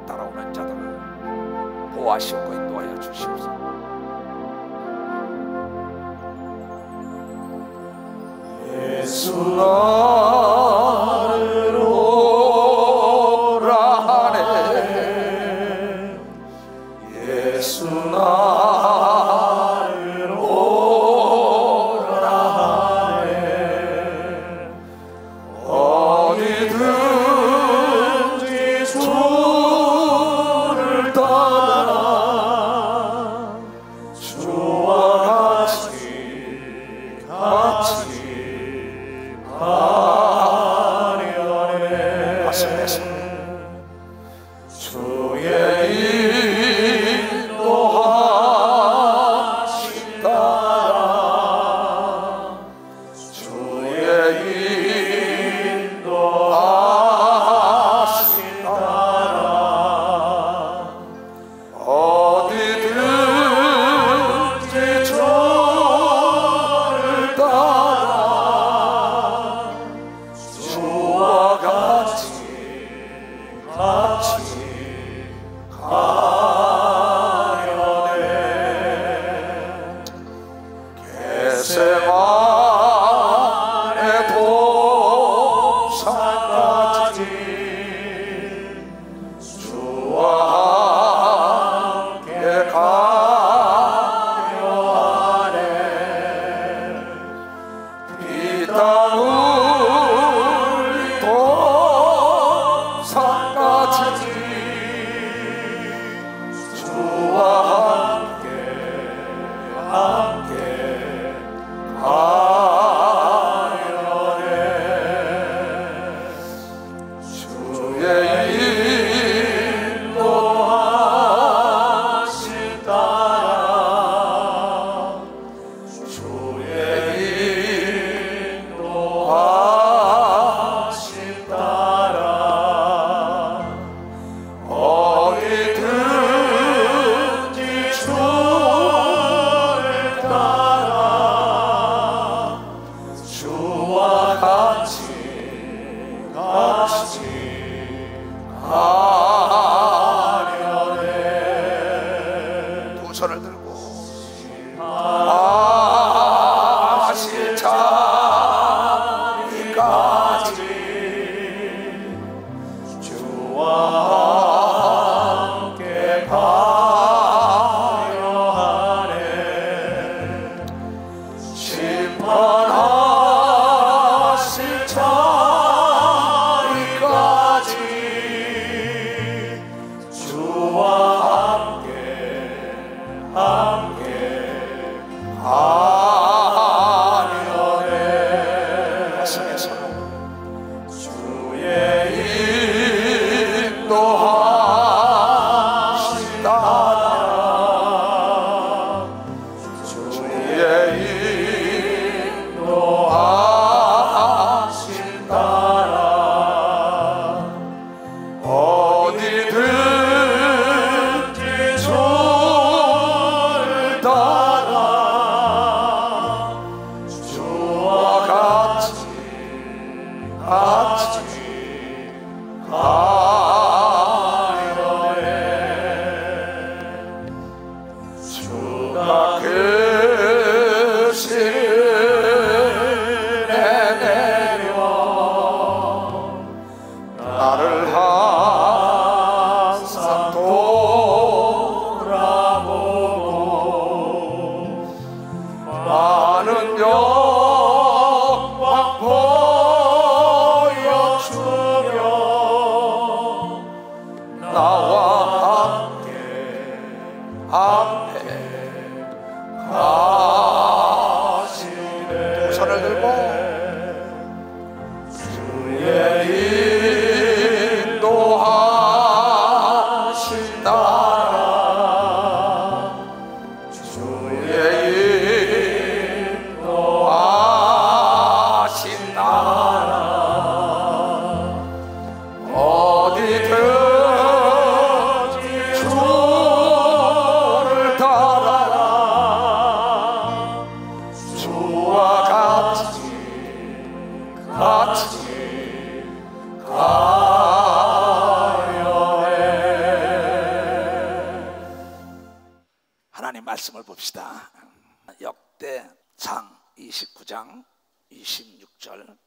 따라오는 자들을 보호하시고 인도하여 주시옵소서. 예수 나를 오라 하네. 예수 나를 오라 하네. 어디든지 주를 따라 주와 같이 하려네. 말씀에서 주의 인도하심 따라 주의 인도하심 따라 어디든지 주를 따라 주와 같이 가려네. 겟세마네 도상까지 주와 함께 가려 하네. 이 땅을 도상까지 주와 함께 가려네. 주의 인도하심 따라 주의 인도하심 따라 어디든지 주를 따라 주와 같이 가려네. 두 손을 들고 하실 자리까지 주와 함께 가려 하네. 심판하실 자리까지 주와 함께 가려네. 말씀에서 주의 인도하심 따라 주의 인도하심 따라 어디든지 주를 따라 주와 같이 가려네. 주가 계시네 내려 나를 항상 돌아보고 많은 영광 보여주며 나와 함께 가시네. 두 손을 들고 주의 인도하심 따라 주의 인도하심 따라 어디든지 주를 따라 주와 같이 가려네. 봅시다. 역대상 29장 26절.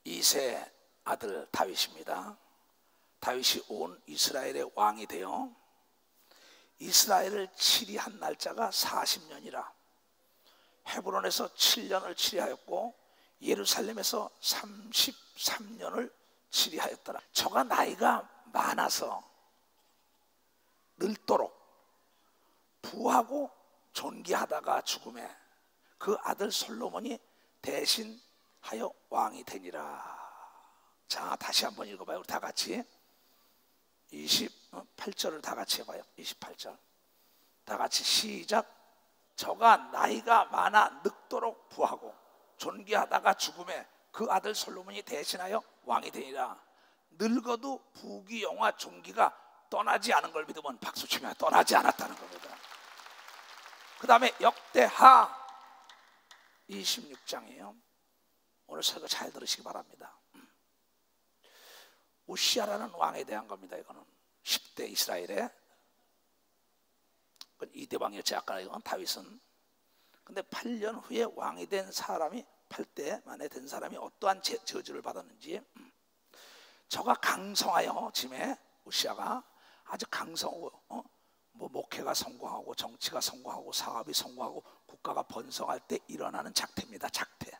이세 아들 다윗입니다. 다윗이 온 이스라엘의 왕이 되어 이스라엘을 치리한 날짜가 40년이라 헤브론에서 7년을 치리하였고 예루살렘에서 33년을 치리하였더라. 저가 나이가 많아서 늙도록 부하고 존귀하다가 죽음에 그 아들 솔로몬이 대신하여 왕이 되니라. 자, 다시 한번 읽어봐요. 우리 다 같이 28절을 다 같이 해봐요. 28절 다 같이 시작. 저가 나이가 많아 늙도록 부하고 존귀하다가 죽음에 그 아들 솔로몬이 대신하여 왕이 되니라. 늙어도 부귀 영화 존귀가 떠나지 않은 걸 믿으면 박수 치며 떠나지 않았다는 겁니다. 그 다음에 역대하 26장이에요 오늘 설교 잘 들으시기 바랍니다. 우시아라는 왕에 대한 겁니다. 이거는 10대 이스라엘의 이대왕이었지. 아까 이건 다윗은. 근데 8년 후에 왕이 된 사람이 8대 만에 된 사람이 어떠한 저주를 받았는지. 저가 강성하여 짐에 우시아가 아주 강성하고 뭐 목회가 성공하고 정치가 성공하고 사업이 성공하고 국가가 번성할 때 일어나는 작태입니다. 작태.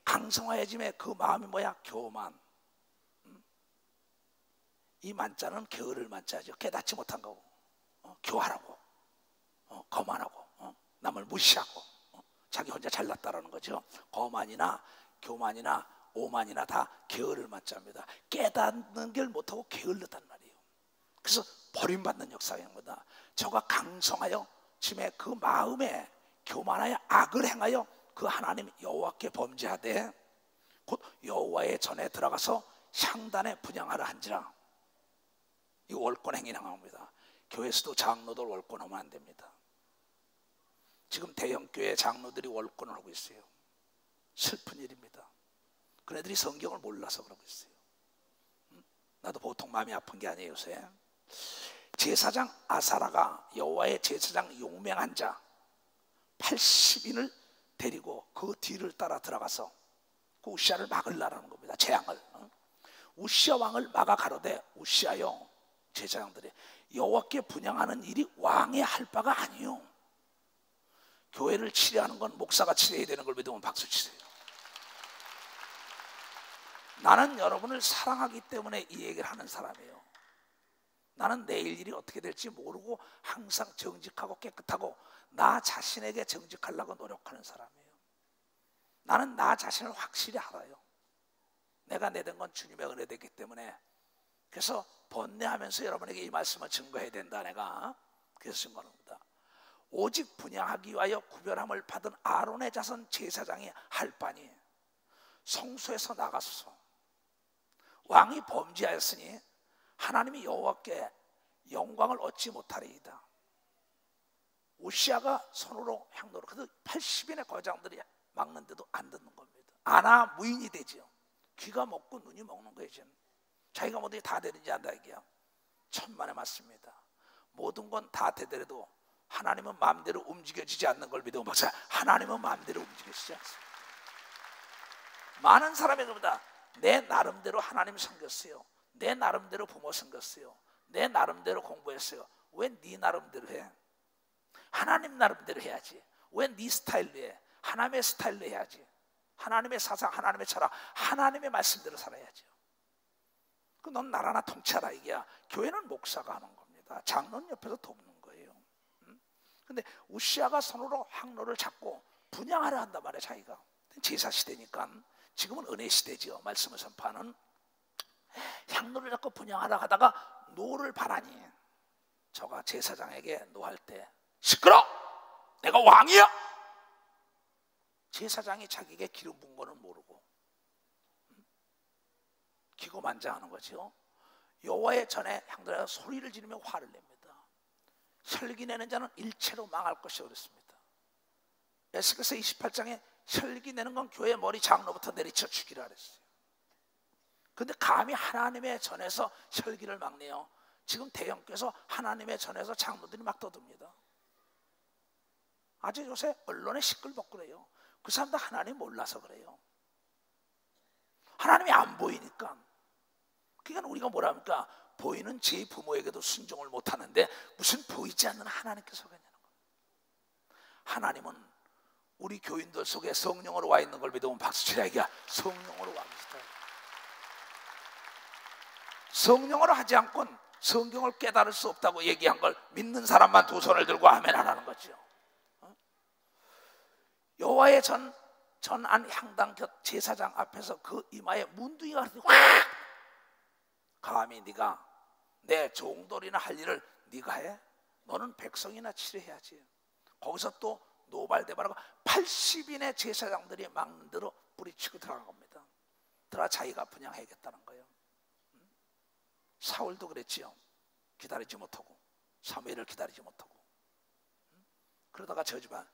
강성하여짐에 그 마음이 뭐야? 교만. 이 만자는 게으를 만자죠. 깨닫지 못한 거고 교활하고 거만하고 남을 무시하고 자기 혼자 잘났다라는 거죠. 거만이나 교만이나 오만이나 다 게으를 만자입니다. 깨닫는 걸 못하고 게을렀단 말이에요. 그래서 버림받는 역사입니다. 저가 강성하여 짐에 그 마음에 교만하여 악을 행하여 그 하나님 여호와께 범죄하되 곧 여호와의 전에 들어가서 향단에 분향하라 한지라. 이 월권행위 행합니다. 교회에서도 장로들 월권하면 안 됩니다. 지금 대형교회 장로들이 월권을 하고 있어요. 슬픈 일입니다. 그네들이 성경을 몰라서 그러고 있어요. 나도 보통 마음이 아픈 게 아니에요. 요새 제사장 아사라가 여호와의 제사장 용맹한 자 80인을 데리고 그 뒤를 따라 들어가서 그 우시아를 막으려는 겁니다. 재앙을. 우시아 왕을 막아 가로되 우시아여, 제사장들이 여호와께 분향하는 일이 왕의 할 바가 아니요. 교회를 치료하는 건 목사가 치료해야 되는 걸 믿으면 박수 치세요. 나는 여러분을 사랑하기 때문에 이 얘기를 하는 사람이에요. 나는 내일 일이 어떻게 될지 모르고 항상 정직하고 깨끗하고 나 자신에게 정직하려고 노력하는 사람이에요. 나는 나 자신을 확실히 알아요. 내가 내된 건 주님의 은혜 되기 때문에. 그래서 번뇌하면서 여러분에게 이 말씀을 증거해야 된다. 내가 그래서 증거합니다. 오직 분향하기 위하여 구별함을 받은 아론의 자손 제사장이 할 바니 성소에서 나가소서. 왕이 범죄하였으니 하나님이 여호와께 영광을 얻지 못하리이다. 우시아가 손으로 향로를, 그래도 80인의 거장들이 막는데도 안 듣는 겁니다. 아나 무인이 되지요. 귀가 먹고 눈이 먹는 거예요. 지금 자기가 뭐든지 다 되는지 안다 이게요. 천만에 맞습니다. 모든 건 다 되더라도 하나님은 마음대로 움직여지지 않는 걸 믿어 박사. 하나님은 마음대로 움직여지지 않습니다. 많은 사람이 그럽니다. 내 나름대로 하나님 섬겼어요. 내 나름대로 부모 섬겼어요. 내 나름대로 공부했어요. 왜 네 나름대로 해? 하나님 나름대로 해야지. 왜 네 스타일로 해? 하나님의 스타일로 해야지. 하나님의 사상, 하나님의 철학, 하나님의 말씀대로 살아야죠. 넌 나라나 통치하라 이게야. 교회는 목사가 하는 겁니다. 장로는 옆에서 돕는 거예요. 근데 우시아가 손으로 향로를 잡고 분향하려 한단 말이에요. 자기가 제사 시대니까. 지금은 은혜 시대죠. 말씀을 선포하는. 향로를 잡고 분향하려 하다가 노를 바라니 저가 제사장에게 노할 때 시끄러! 내가 왕이야! 제사장이 자기에게 기름 부은 거는 모르고 기고만장하는 거죠. 여호와의 전에 향로를 소리를 지르며 화를 냅니다. 혈기 내는 자는 일체로 망할 것이 그랬습니다. 에스겔서 28장에 혈기 내는 건 교회 머리 장로부터 내리쳐 죽이라 그랬어요. 그런데 감히 하나님의 전에서 혈기를 막내요. 지금 대형교회에서 하나님의 전에서 장로들이 막 떠듭니다. 아주 요새 언론에 시끌벅거려요. 그 사람도 하나님 몰라서 그래요. 하나님이 안 보이니까. 그러니까 우리가 뭐라 합니까? 보이는 제 부모에게도 순종을 못하는데 무슨 보이지 않는 하나님께서 그러냐는 거예요. 하나님은 우리 교인들 속에 성령으로 와 있는 걸 믿으면 박수치라. 이게 성령으로 와 계시다. 성령으로 하지 않고는 성경을 깨달을 수 없다고 얘기한 걸 믿는 사람만 두 손을 들고 아멘 하라는 거죠. 여호와의 전안 향당 곁 제사장 앞에서 그 이마에 문둥이가 확! 감히 네가 내 종돌이나 할 일을 네가 해? 너는 백성이나 치료해야지. 거기서 또 노발대발하고 80인의 제사장들이 막는 대로 뿌리치고 들어간 겁니다. 들어가 자기가 분양해야겠다는 거예요. 사울도 그랬지요. 기다리지 못하고 사무엘을 기다리지 못하고 그러다가 저 집안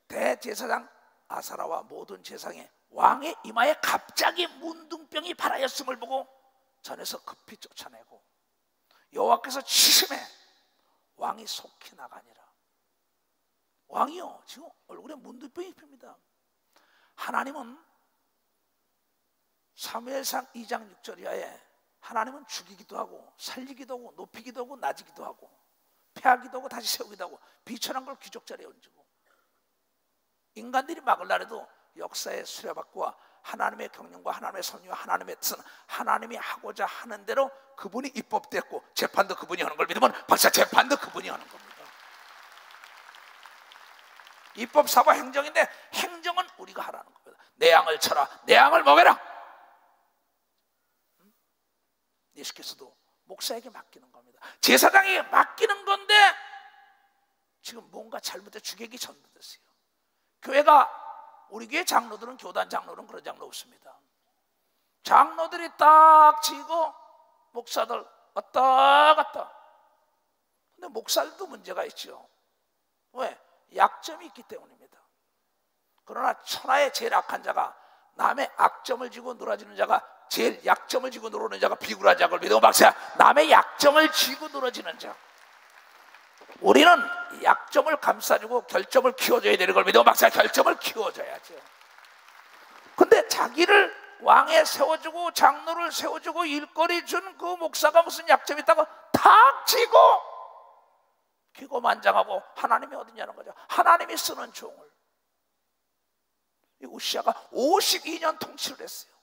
대제사장 아사라와 모든 제사장의 왕의 이마에 갑자기 문둥병이 발하였음을 보고 전에서 급히 쫓아내고 여호와께서 치심해 왕이 속히 나가니라. 왕이요 지금 얼굴에 문둥병이 핍니다. 하나님은 사무엘상 2장 6절 이하에 하나님은 죽이기도 하고 살리기도 하고 높이기도 하고 낮이기도 하고 패하기도 하고 다시 세우기도 하고 비천한 걸 귀족 자리에 얹고 인간들이 막으려 해도 역사의 수레바퀴와 하나님의 경륜과 하나님의 섭리와 하나님의 뜻은 하나님이 하고자 하는 대로 그분이 입법됐고 재판도 그분이 하는 걸 믿으면 박사 재판도 그분이 하는 겁니다. 입법, 사법, 행정인데 행정은 우리가 하라는 겁니다. 내 양을 쳐라, 내 양을 먹여라. 예수께서도 목사에게 맡기는 겁니다. 제사장에게 맡기는 건데 지금 뭔가 잘못해 주객이 전도됐어요. 교회가 우리 교회 장로들은 교단 장로는 그런 장로 없습니다. 장로들이 딱 지고 목사들 왔다 갔다. 근데 목사들도 문제가 있죠. 왜? 약점이 있기 때문입니다. 그러나 천하의 제일 악한 자가 남의 악점을 지고 늘어지는 자가 제일 약점을 지고 늘어오는 자가 비굴한 자를 믿어 박사. 남의 약점을 지고 늘어지는 자. 우리는 약점을 감싸주고 결점을 키워줘야 되는 걸 믿어 박사. 결점을 키워줘야죠. 근데 자기를 왕에 세워주고 장로를 세워주고 일거리 준 그 목사가 무슨 약점이 있다고 탁 치고 기고만장하고 하나님이 어디냐는 거죠. 하나님이 쓰는 종을. 이 우시아가 52년 통치를 했어요.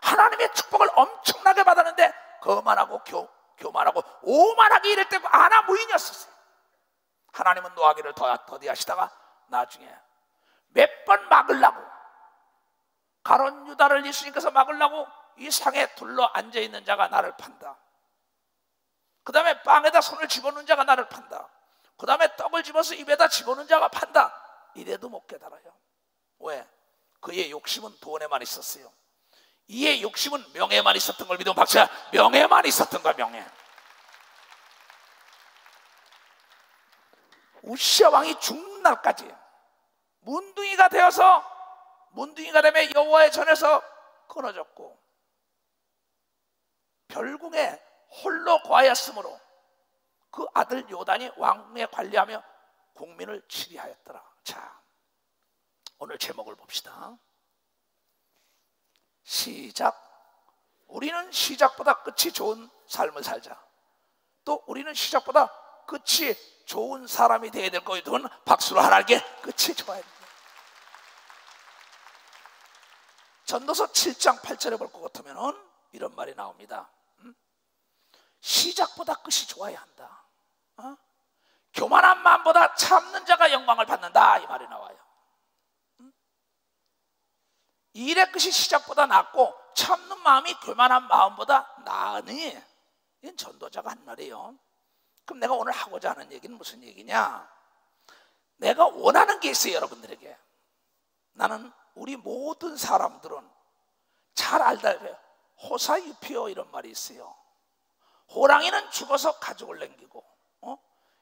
하나님의 축복을 엄청나게 받았는데 거만하고 교만하고 오만하게 일을 때고 아나무인이었어요. 하나님은 노하기를 더디하시다가 나중에 몇 번 막으려고 가론 유다를 예수님께서 막으려고 이 상에 둘러 앉아있는 자가 나를 판다. 그 다음에 빵에다 손을 집어넣는 자가 나를 판다. 그 다음에 떡을 집어서 입에다 집어넣는 자가 판다. 이래도 못 깨달아요. 왜? 그의 욕심은 돈에만 있었어요. 이의 욕심은 명예만 있었던 걸 믿으면 박수야. 명예만 있었던 거야. 명예. 우시아 왕이 죽는 날까지 문둥이가 되어서 문둥이가 되면 여호와의 전에서 끊어졌고 별궁에 홀로 거하였으므로 그 아들 요단이 왕에 관리하며 국민을 치리하였더라. 자, 오늘 제목을 봅시다. 시작. 우리는 시작보다 끝이 좋은 삶을 살자. 또 우리는 시작보다 끝이 좋은 사람이 되어야 될 거예요. 그건 박수로 하나님께 끝이 좋아야 됩니다. 전도서 7장 8절에 볼 것 같으면 이런 말이 나옵니다. 시작보다 끝이 좋아야 한다. 교만한 마음보다 참는 자가 영광을 받는다. 이 말이 나와요. 일의 끝이 시작보다 낫고 참는 마음이 교만한 마음보다 나으니 이건 전도자가 한 말이에요. 그럼 내가 오늘 하고자 하는 얘기는 무슨 얘기냐? 내가 원하는 게 있어요. 여러분들에게. 나는 우리 모든 사람들은 잘 알다 호사유피오 이런 말이 있어요. 호랑이는 죽어서 가죽을 남기고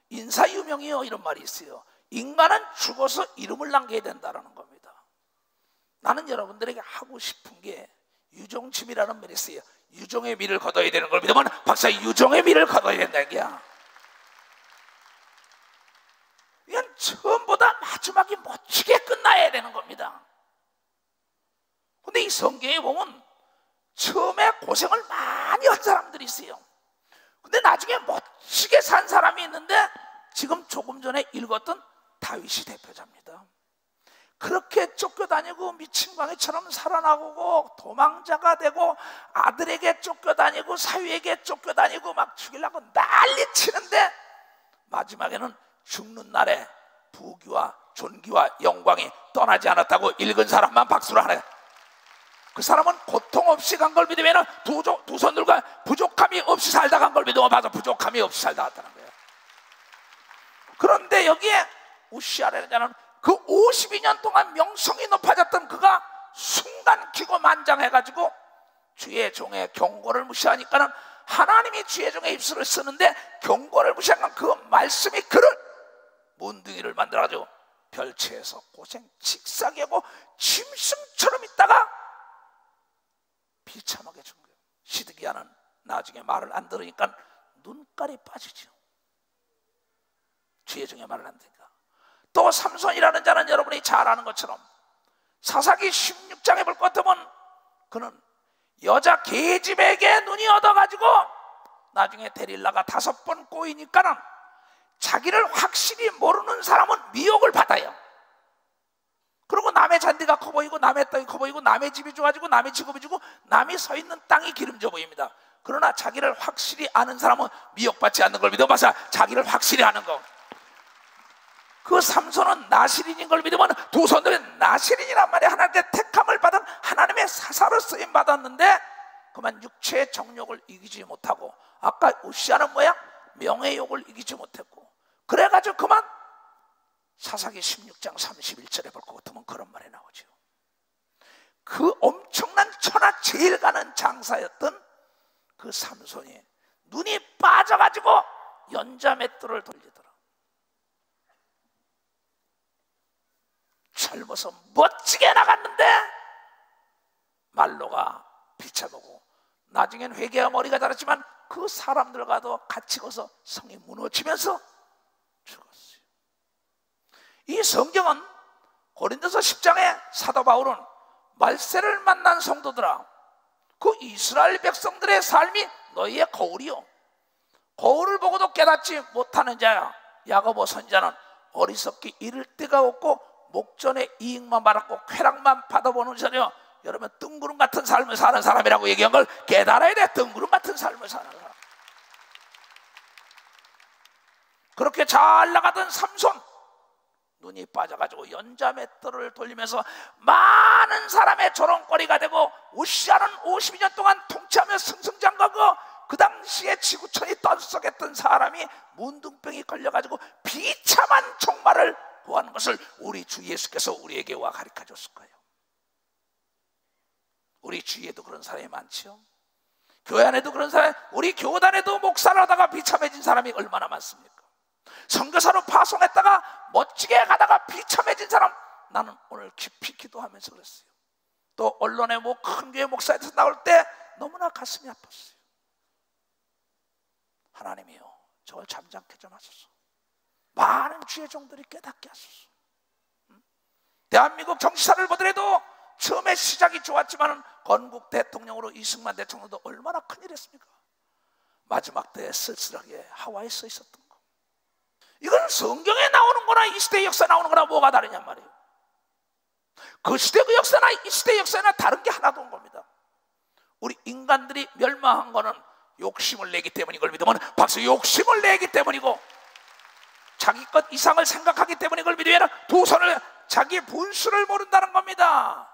인사유명이요 이런 말이 있어요. 인간은 죽어서 이름을 남겨야 된다는 겁니다. 나는 여러분들에게 하고 싶은 게 유종침이라는 말이 있어요. 유종의 미를 거둬야 되는 걸 믿으면 박사 유종의 미를 거둬야 된다 이게야. 이건 처음보다 마지막이 멋지게 끝나야 되는 겁니다. 근데 이 성경에 보면 처음에 고생을 많이 한 사람들이 있어요. 근데 나중에 멋지게 산 사람이 있는데 지금 조금 전에 읽었던 다윗이 대표자입니다. 그렇게 쫓겨다니고 미친 광해처럼 살아나고 도망자가 되고 아들에게 쫓겨다니고 사위에게 쫓겨다니고 막 죽이려고 난리치는데 마지막에는 죽는 날에 부귀와 존귀와 영광이 떠나지 않았다고 읽은 사람만 박수를 하네. 그 사람은 고통 없이 간 걸 믿으면 두 손들과 부족함이 없이 살다 간 걸 믿으면 맞아, 부족함이 없이 살다 갔다는 거예요. 그런데 여기에 우시아라는 자는 그 52년 동안 명성이 높아졌던 그가 순간 기고만장해가지고 주의 종의 경고를 무시하니까는 하나님이 주의 종의 입술을 쓰는데 경고를 무시한 그 말씀이 그를 문둥이를 만들어가지고 별채에서 고생 칙사게 하고 짐승처럼 있다가 비참하게 준 거예요. 시드기야는 나중에 말을 안 들으니까 눈깔이 빠지죠. 주의 종의 말을 안 들으니까. 또 삼손이라는 자는 여러분이 잘 아는 것처럼 사사기 16장에 볼 것 같으면 그는 여자 계집에게 눈이 얻어가지고 나중에 데릴라가 5번 꼬이니까는 자기를 확실히 모르는 사람은 미혹을 받아요. 그리고 남의 잔디가 커 보이고 남의 땅이 커 보이고 남의 집이 좋아지고 남의 직업이 주고 남이 서 있는 땅이 기름져 보입니다. 그러나 자기를 확실히 아는 사람은 미혹받지 않는 걸 믿어봐서 자기를 확실히 아는 거. 그 삼손은 나실인인 걸 믿으면 두 손들이 나실인이란 말이야. 하나님께 택함을 받은 하나님의 사사로 쓰임 받았는데 그만 육체의 정욕을 이기지 못하고 아까 우시아는 뭐야? 명예욕을 이기지 못했고 그래가지고 그만 사사기 16장 31절에 볼 것 같으면 그런 말이 나오죠. 그 엄청난 천하 제일 가는 장사였던 그 삼손이 눈이 빠져가지고 연자맷돌을 돌리더라. 젊어서 멋지게 나갔는데 말로가 비참하고 나중엔 회개와 머리가 자랐지만 그 사람들과도 같이 가서 성이 무너지면서 죽었어요. 이 성경은 고린도서 10장에 사도 바울은 말세를 만난 성도들아 그 이스라엘 백성들의 삶이 너희의 거울이요 거울을 보고도 깨닫지 못하는 자야. 야고보 선지자는 어리석기 이를 데가 없고 목전에 이익만 받았고 쾌락만 받아보는 자녀 여러분 뜬구름 같은 삶을 사는 사람이라고 얘기한 걸 깨달아야 돼. 뜬구름 같은 삶을 사는 사람. 그렇게 잘 나가던 삼손 눈이 빠져가지고 연자맷돌을 돌리면서 많은 사람의 조롱거리가 되고 우시아는 52년 동안 통치하며 승승장구하고 그 당시에 지구촌이 떠들썩했던 사람이 문둥병이 걸려가지고 비참한 종말을 보하는 것을 우리 주 예수께서 우리에게 와 가르쳐줬을 거예요. 우리 주위에도 그런 사람이 많죠. 교회 안에도 그런 사람, 우리 교단에도 목사를 하다가 비참해진 사람이 얼마나 많습니까? 선교사로 파송했다가 멋지게 가다가 비참해진 사람 나는 오늘 깊이 기도하면서 그랬어요. 또 언론에 뭐 큰 교회 목사에서 나올 때 너무나 가슴이 아팠어요. 하나님이요 저걸 잠잠케 좀 하소서. 많은 주의 종들이 깨닫게 하소서. 대한민국 정치사를 보더라도 처음에 시작이 좋았지만 건국 대통령으로 이승만 대통령도 얼마나 큰일 했습니까? 마지막 때에 쓸쓸하게 하와이에 서 있었던 거. 이건 성경에 나오는 거나 이 시대 역사에 나오는 거나 뭐가 다르냔 말이에요. 그 시대 그 역사나 이 시대 역사나 다른 게 하나도 없는 겁니다. 우리 인간들이 멸망한 거는 욕심을 내기 때문인 걸 믿으면 박수. 욕심을 내기 때문이고 자기 것 이상을 생각하기 때문인 걸 믿으면 두 손을 자기 분수를 모른다는 겁니다.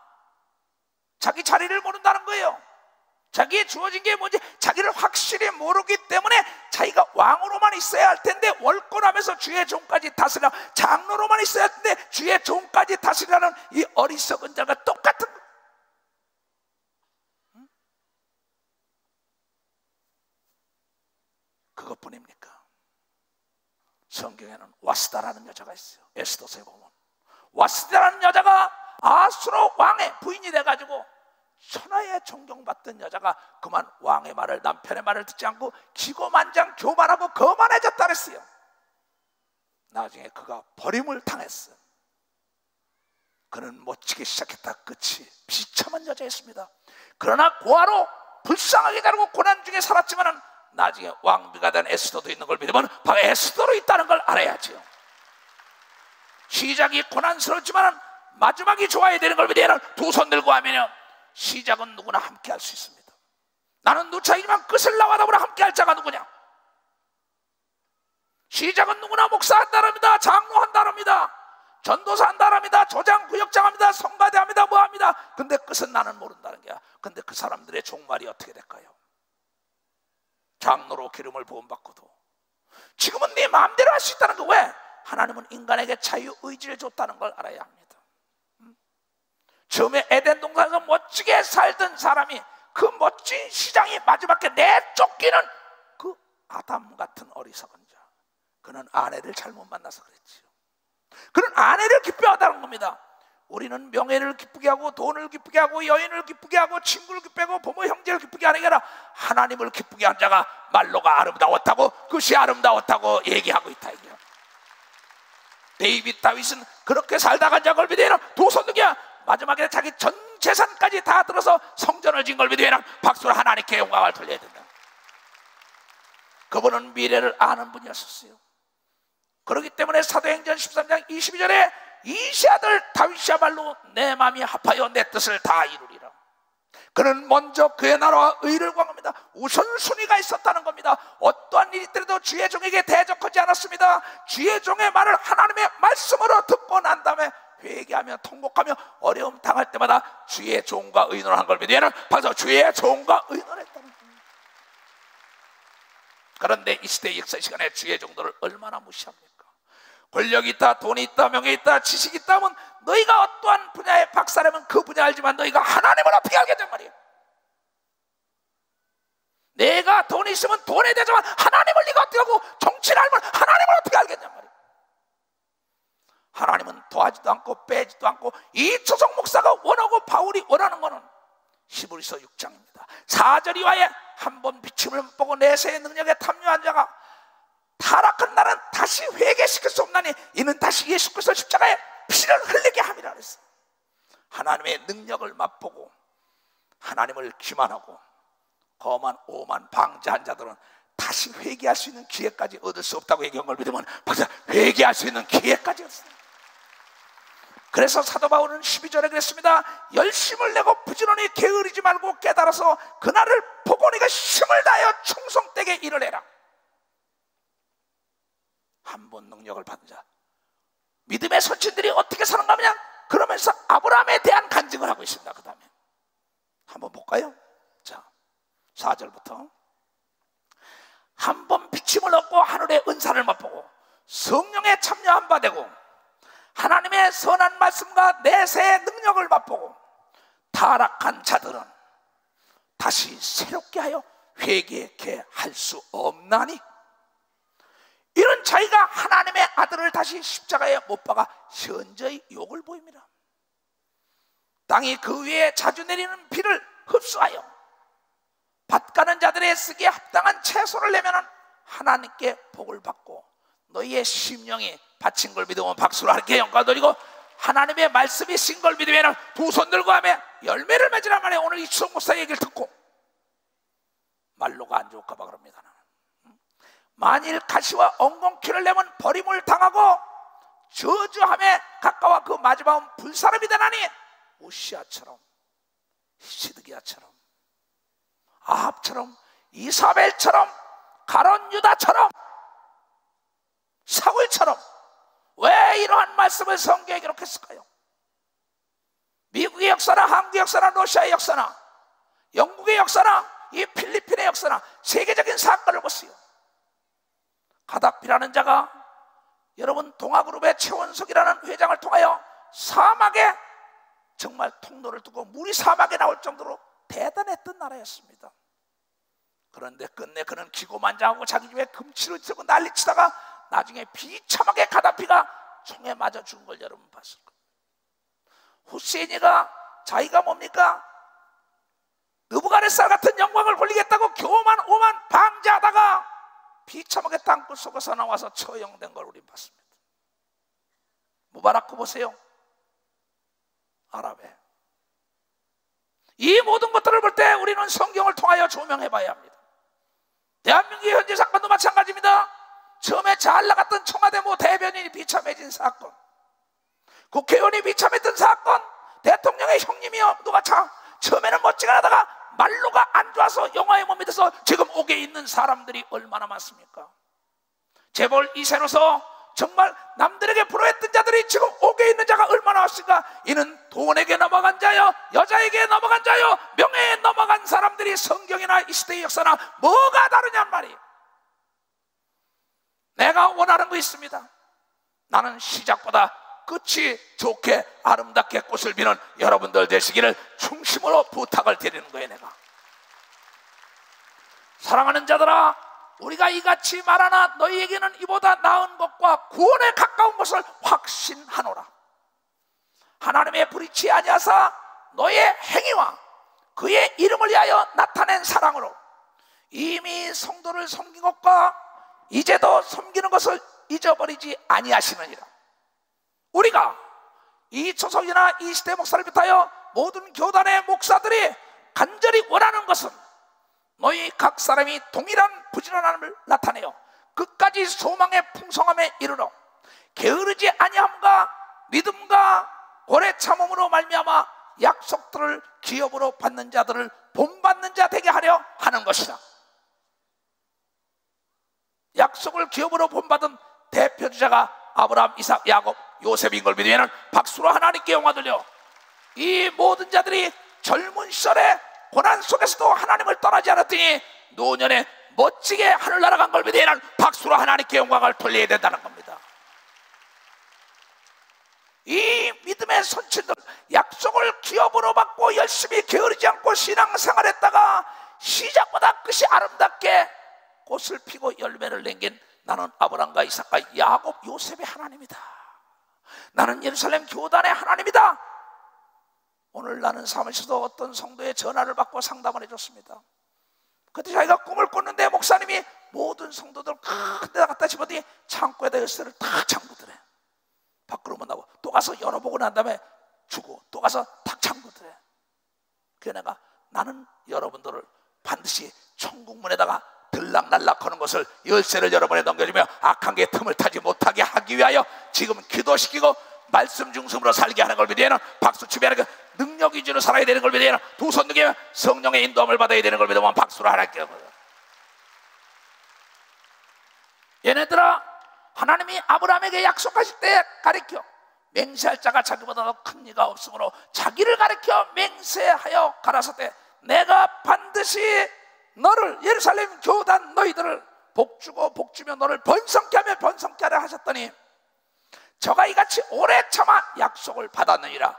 자기 자리를 모른다는 거예요. 자기의 주어진 게 뭔지 자기를 확실히 모르기 때문에 자기가 왕으로만 있어야 할 텐데 월권하면서 주의 종까지 다스리라, 장로로만 있어야 할 텐데 주의 종까지 다스리라는 이 어리석은 자가 똑같은 거예요. 그것뿐입니까? 성경에는 와스다라는 여자가 있어요. 에스더서에 보면 와스다라는 여자가 아수로 왕의 부인이 돼가지고 천하에 존경받던 여자가 그만 왕의 말을, 남편의 말을 듣지 않고 기고만장 교만하고 거만해졌다 그랬어요. 나중에 그가 버림을 당했어요. 그는 멋지기 시작했다. 끝이 비참한 여자였습니다. 그러나 고아로 불쌍하게 자르고 고난 중에 살았지만 나중에 왕비가 된 에스더도 있는 걸 믿으면 바로 에스더로 있다는 걸 알아야죠. 시작이 고난스럽지만 마지막이 좋아야 되는 걸 믿어야 두 손 들고 하면 시작은 누구나 함께 할 수 있습니다. 나는 누차이지만 끝을 나와 더불어 함께 할 자가 누구냐? 시작은 누구나 목사 한다랍니다. 장로 한다랍니다. 전도사 한다랍니다. 조장, 구역장 합니다. 성가대 합니다. 뭐 합니다. 근데 끝은 나는 모른다는 거야. 근데 그 사람들의 종말이 어떻게 될까요? 장로로 기름을 부음받고도 지금은 네 마음대로 할 수 있다는 거. 왜? 하나님은 인간에게 자유의지를 줬다는 걸 알아야 합니다. 처음에 에덴 동산에서 멋지게 살던 사람이 그 멋진 시장이 마지막에 내쫓기는 그 아담 같은 어리석은 자. 그는 아내를 잘못 만나서 그랬지요. 그는 아내를 기뻐하다는 겁니다. 우리는 명예를 기쁘게 하고 돈을 기쁘게 하고 여인을 기쁘게 하고 친구를 기쁘게 하고 부모 형제를 기쁘게 하는 게 아니라 하나님을 기쁘게 한 자가 말로가 아름다웠다고, 그것이 아름다웠다고 얘기하고 있다 이게요. 다윗은 그렇게 살다가 자걸 믿으면 두 손 들기야 마지막에 자기 전 재산까지 다 들어서 성전을 진 걸 믿으면 박수로 하나님께 영광을 돌려야 된다. 그분은 미래를 아는 분이었어요. 그렇기 때문에 사도행전 13장 22절에 이세 아들 다윗이야말로 내 마음이 합하여 내 뜻을 다 이루리라. 그는 먼저 그의 나라와 의를 구합니다. 우선순위가 있었다는 겁니다. 어떠한 일이 있더라도 주의 종에게 대적하지 않았습니다. 주의 종의 말을 하나님의 말씀으로 듣고 난 다음에 회개하며 통곡하며 어려움 당할 때마다 주의 종과 의논한 걸 믿으면 바로 주의 종과 의논했다는 겁니다. 그런데 이 시대의 역사 시간에 주의 종들을 얼마나 무시합니까? 권력이 있다, 돈이 있다, 명예 있다, 지식이 있다 하면 너희가 어떠한 분야의 박사라면 그 분야 알지만 너희가 하나님을 어떻게 알겠냔 말이에요. 내가 돈이 있으면 돈에 대해서만 하나님을 네가 어떻게 하고 정치를 알면 하나님을 어떻게 알겠냔 말이에요. 하나님은 더하지도 않고 빼지도 않고 이초성 목사가 원하고 바울이 원하는 것은 히브리서 6장입니다 4절 이하에 한 번 비침을 보고 내세의 능력에 탐유한 자가 타락한 나는 다시 회개시킬 수 없나니 이는 다시 예수 그리스도 십자가에 피를 흘리게 함이라 그랬어요. 하나님의 능력을 맛보고 하나님을 기만하고 거만 오만 방자한 자들은 다시 회개할 수 있는 기회까지 얻을 수 없다고 얘기한 걸 믿으면 벌써 회개할 수 있는 기회까지 얻었어요. 그래서 사도 바울은 12절에 그랬습니다. 열심을 내고 부지런히 게으르지 말고 깨달아서 그날을 보고 네가 힘을 다하여 충성되게 일을 해라. 한 번 능력을 받은 자, 믿음의 선친들이 어떻게 사는가 하면 그러면서 아브라함에 대한 간증을 하고 있습니다. 그 다음에 한번 볼까요? 자, 4절부터 한 번 비침을 얻고 하늘의 은사를 맛보고 성령에 참여한 바 되고 하나님의 선한 말씀과 내세의 능력을 맛보고 타락한 자들은 다시 새롭게 하여 회개케 할 수 없나니 이런 자기가 하나님의 아들을 다시 십자가에 못 박아 현저히 욕을 보입니다. 땅이 그 위에 자주 내리는 비를 흡수하여 밭 가는 자들의 쓰기에 합당한 채소를 내면 하나님께 복을 받고 너희의 심령이 바친 걸 믿으면 박수로 하나님께 영광 돌리고 하나님의 말씀이 신 걸 믿으면 두 손 들고 하며 열매를 맺으란 말이에요. 오늘 이 추석 목사 얘기를 듣고 말로가 안 좋을까 봐 그럽니다. 만일 가시와 엉겅퀴를 내면 버림을 당하고 저주함에 가까워 그 마지막은 불사람이 되나니 우시아처럼 시드기야처럼 아합처럼 이사벨처럼 가론 유다처럼 사울처럼 왜 이러한 말씀을 성경에 기록했을까요? 미국의 역사나 한국의 역사나 러시아의 역사나 영국의 역사나 이 필리핀의 역사나 세계적인 사건을 보세요. 가다피라는 자가 여러분 동아그룹의 최원석이라는 회장을 통하여 사막에 정말 통로를 두고 물이 사막에 나올 정도로 대단했던 나라였습니다. 그런데 끝내 그는 기고만장하고 자기 집에 금치를 들고 난리치다가 나중에 비참하게 가다피가 총에 맞아 죽은 걸 여러분 봤을 겁니다. 후세인이가 자기가 뭡니까? 느부갓네살 같은 영광을 돌리겠다고 교만 오만 방자하다가 비참하게 땅굴 속에서 나와서 처형된 걸 우린 봤습니다. 무바라크 보세요. 아랍에. 이 모든 것들을 볼 때 우리는 성경을 통하여 조명해 봐야 합니다. 대한민국의 현재 사건도 마찬가지입니다. 처음에 잘 나갔던 청와대 모 대변인이 비참해진 사건, 국회의원이 비참했던 사건, 대통령의 형님이요 누가 처음에는 멋지게 하다가 말로가 안 좋아서 영화에 못 믿어서 지금 옥에 있는 사람들이 얼마나 많습니까? 재벌 2세로서 정말 남들에게 부러웠던 자들이 지금 옥에 있는 자가 얼마나 왔을까? 이는 돈에게 넘어간 자요, 여자에게 넘어간 자요, 명예에 넘어간 사람들이 성경이나 이 시대의 역사나 뭐가 다르냔 말이에요. 내가 원하는 거 있습니다. 나는 시작보다 끝이 좋게 아름답게 꽃을 피는 여러분들 되시기를 중심으로 부탁을 드리는 거예요. 내가 사랑하는 자들아, 우리가 이같이 말하나 너희에게는 이보다 나은 것과 구원에 가까운 것을 확신하노라. 하나님의 불의치 아니하사 너의 행위와 그의 이름을 위하여 나타낸 사랑으로 이미 성도를 섬긴 것과 이제도 섬기는 것을 잊어버리지 아니하시느니라. 우리가 이 초석이나 이 시대 목사를 비롯하여 모든 교단의 목사들이 간절히 원하는 것은 너희 각 사람이 동일한 부지런함을 나타내어 끝까지 소망의 풍성함에 이르러 게으르지 아니함과 믿음과 오래 참음으로 말미암아 약속들을 기업으로 받는 자들을 본받는 자 되게 하려 하는 것이다. 약속을 기업으로 본받은 대표주자가 아브라함, 이삭, 야곱, 요셉인 걸 믿으면 박수로 하나님께 영화 돌려 이 모든 자들이 젊은 시절에 고난 속에서도 하나님을 떠나지 않았더니 노년에 멋지게 하늘 날아간 걸 믿으면 박수로 하나님께 영광을 돌려야 된다는 겁니다. 이 믿음의 선친들, 약속을 기업으로 받고 열심히 게으르지 않고 신앙생활했다가 시작보다 끝이 아름답게 꽃을 피고 열매를 남긴 나는 아브라함과 이삭과 야곱, 요셉의 하나님이다. 나는 예루살렘 교단의 하나님이다. 오늘 나는 사무실에서 어떤 성도의 전화를 받고 상담을 해줬습니다. 그때 자기가 꿈을 꿨는데 목사님이 모든 성도들 큰 데다 갖다 집어더니 창고에다 열쇠를 탁 잠그더래. 밖으로 못 나고 또 가서 열어보고 난 다음에 주고 또 가서 탁 잠그더래. 그래서 내가 나는 여러분들을 반드시 천국문에다가 들락날락하는 것을 열쇠를 여러분에 넘겨주며 악한 게 틈을 타지 못하게 하기 위하여 지금 기도시키고 말씀 중심으로 살게 하는 걸 믿으면 박수치며 하는 능력 위주로 살아야 되는 걸 믿으면 두 손 들며 성령의 인도함을 받아야 되는 걸 믿으면 박수로 하나님께. 얘네들아, 하나님이 아브라함에게 약속하실 때 가르쳐 맹세할 자가 자기보다 더 큰 이가 없으므로 자기를 가르쳐 맹세하여 가라사대 내가 반드시 너를 예루살렘 교단 너희들을 복주고 복주며 너를 번성케 하며 번성케 하라 하셨더니 저가 이같이 오래 참아 약속을 받았느니라.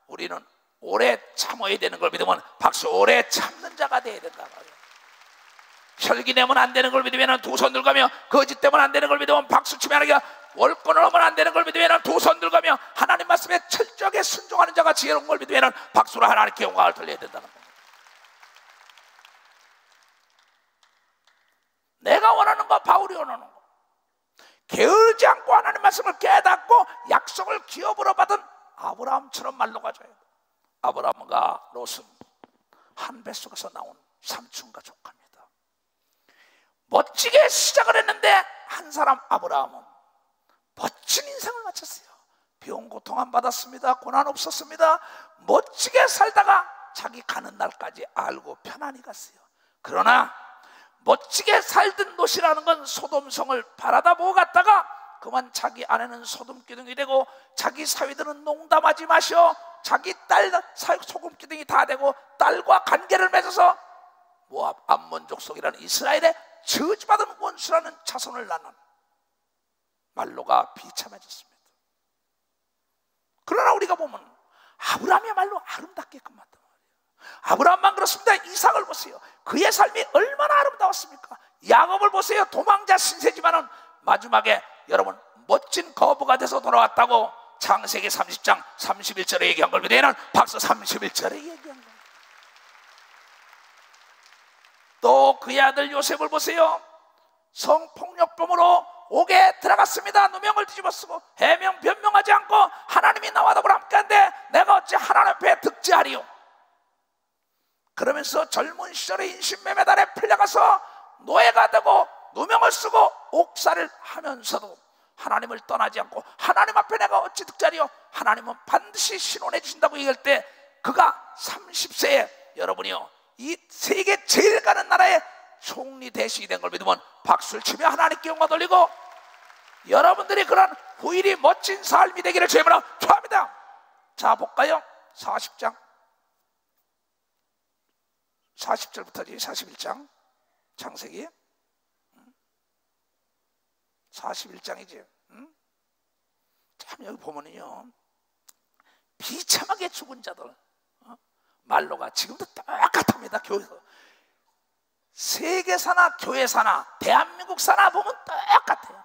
우리는 오래 참아야 되는 걸 믿으면 박수. 오래 참는 자가 되어야 된다. 혈기 내면 안 되는 걸 믿으면 두 손 들가며 거짓 되면 안 되는 걸 믿으면 박수 치며 하는 게 월권을 하면 안 되는 걸 믿으면 두 손 들가며 하나님 말씀에 철저하게 순종하는 자가 지혜로운 걸 믿으면 박수로 하나님께 영광을 돌려야 된다는 거예요. 내가 원하는 거, 바울이 원하는 거, 게으르지 않고 하나님 말씀을 깨닫고 약속을 기업으로 받은 아브라함처럼 말로 가져야 돼. 아브라함과 롯은 한 뱃속에서 나온 삼촌과 조카입니다. 멋지게 시작을 했는데 한 사람 아브라함은 멋진 인생을 마쳤어요. 비용 고통 안 받았습니다. 고난 없었습니다. 멋지게 살다가 자기 가는 날까지 알고 편안히 갔어요. 그러나 멋지게 살던 롯이라는 건 소돔성을 바라다 보고 갔다가 그만 자기 아내는 소돔기둥이 되고 자기 사위들은 농담하지 마시오. 자기 딸 소금기둥이 다 되고 딸과 관계를 맺어서 모압 암몬 족속이라는 이스라엘의 저주받은 원수라는 자손을 낳는 말로가 비참해졌습니다. 그러나 우리가 보면 아브라함이야말로 아름답게 끝났단 말이에요. 아브라함만 그렇습니다. 이삭을 보세요. 그의 삶이 얼마나 아름다웠습니까? 야곱을 보세요. 도망자 신세지만은 마지막에 여러분 멋진 거부가 돼서 돌아왔다고 창세기 30장 31절에 얘기한 걸 믿으면 박수. 31절에 얘기한 거예요. 또 그의 아들 요셉을 보세요. 성폭력범으로 옥에 들어갔습니다. 누명을 뒤집어쓰고 해명 변명하지 않고 하나님이 나와 더불어 함께한데 내가 어찌 하나님 앞에 득지하리요. 그러면서 젊은 시절에 인신매매단에 풀려가서 노예가 되고 누명을 쓰고 옥살이를 하면서도 하나님을 떠나지 않고 하나님 앞에 내가 어찌 득자리요, 하나님은 반드시 신원해 주신다고 얘기할 때 그가 30세에 여러분이요 이 세계 제일 가는 나라의 총리 대신이 된 걸 믿으면 박수를 치며 하나님께 영광 돌리고 여러분들이 그런 후일이 멋진 삶이 되기를 주님으로 축원합니다. 자 볼까요? 40장 40절부터지 41장 창세기 41장이지. 참 여기 보면은요 비참하게 죽은 자들 말로가 지금도 똑같습니다. 교회에서 세계사나 교회사나 대한민국 사나 보면 똑같아요.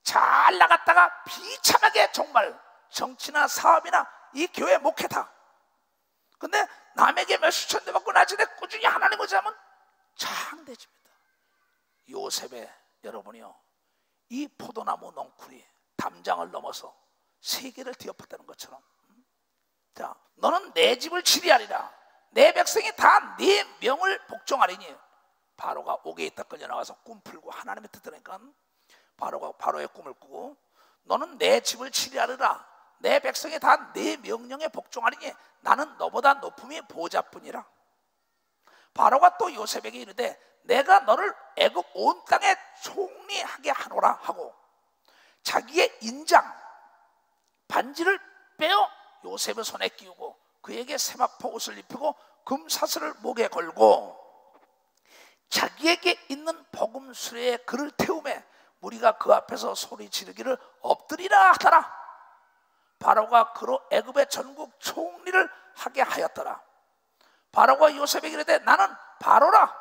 잘 나갔다가 비참하게 정말 정치나 사업이나 이 교회 목회다. 근데 남에게 몇십 천대 받고 나중에 꾸준히 하나님 의지하면 장대집니다. 요셉의 여러분이요 이 포도나무 넝쿨이 담장을 넘어서 세계를 뒤엎었다는 것처럼 자 너는 내 집을 치리하리라 내 백성이 다 네 명을 복종하리니 바로가 옥에 있다 끌려나와서 꿈 풀고 하나님의 뜻 들으니까 바로가 바로의 꿈을 꾸고 너는 내 집을 치리하리라 내 백성이 다 네 명령에 복종하리니 나는 너보다 높음이 보좌뿐이라. 바로가 또 요셉에게 이르되 내가 너를 애굽 온 땅에 총리하게 하노라 하고 자기의 인장 반지를 빼어 요셉의 손에 끼우고 그에게 세마포 옷을 입히고 금사슬을 목에 걸고 자기에게 있는 복음 수레에 그를 태우매 무리가 그 앞에서 소리 지르기를 엎드리라 하더라. 바로가 그로 애굽의 전국 총리를 하게 하였더라. 바로가 요셉에게 이르되 나는 바로라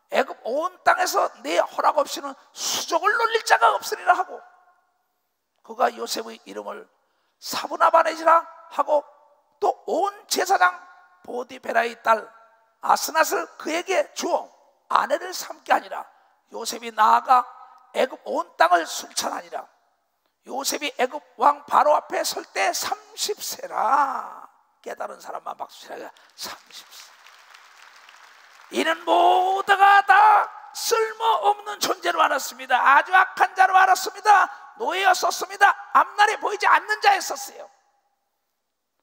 애굽 온 땅에서 네 허락 없이는 수족을 놀릴 자가 없으리라 하고 그가 요셉의 이름을 사브나바네지라 하고 또 온 제사장 보디베라의 딸 아스낫을 그에게 주어 아내를 삼게 하니라. 요셉이 나아가 애굽 온 땅을 술찬하니라. 요셉이 애굽 왕 바로 앞에 설 때 30세라. 깨달은 사람만 박수치라. 30세. 이는 모두가 다 쓸모없는 존재로 알았습니다. 아주 악한 자로 알았습니다. 노예였었습니다. 앞날이 보이지 않는 자였었어요.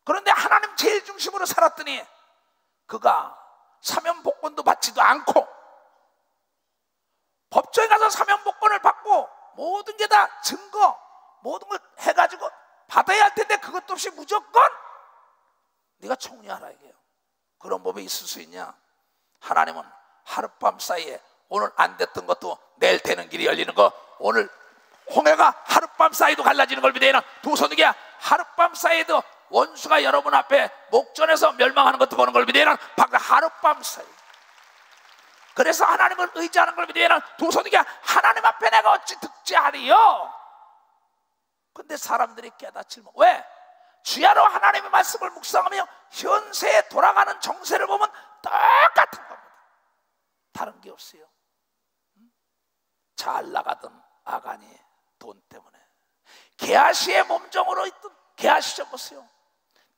그런데 하나님 제일 중심으로 살았더니 그가 사면복권도 받지도 않고 법정에 가서 사면복권을 받고 모든 게 다 증거 모든 걸 해가지고 받아야 할 텐데 그것도 없이 무조건 네가 총리하라 이게요. 그런 법이 있을 수 있냐? 하나님은 하룻밤 사이에 오늘 안 됐던 것도 내일 되는 길이 열리는 거, 오늘 홍해가 하룻밤 사이도 갈라지는 걸 믿어야 두 손이야. 하룻밤 사이에도 원수가 여러분 앞에 목전에서 멸망하는 것도 보는 걸 믿어야 하룻밤 사이. 그래서 하나님을 의지하는 걸 믿어야 두 손이야. 하나님 앞에 내가 어찌 득지하리요? 근데 사람들이 깨닫지 뭐. 왜? 주야로 하나님의 말씀을 묵상하며 현세에 돌아가는 정세를 보면 똑같은 겁니다. 다른 게 없어요. 잘 나가던 아간이 돈 때문에 게하시의 몸종으로 있던 게하시 좀 보세요.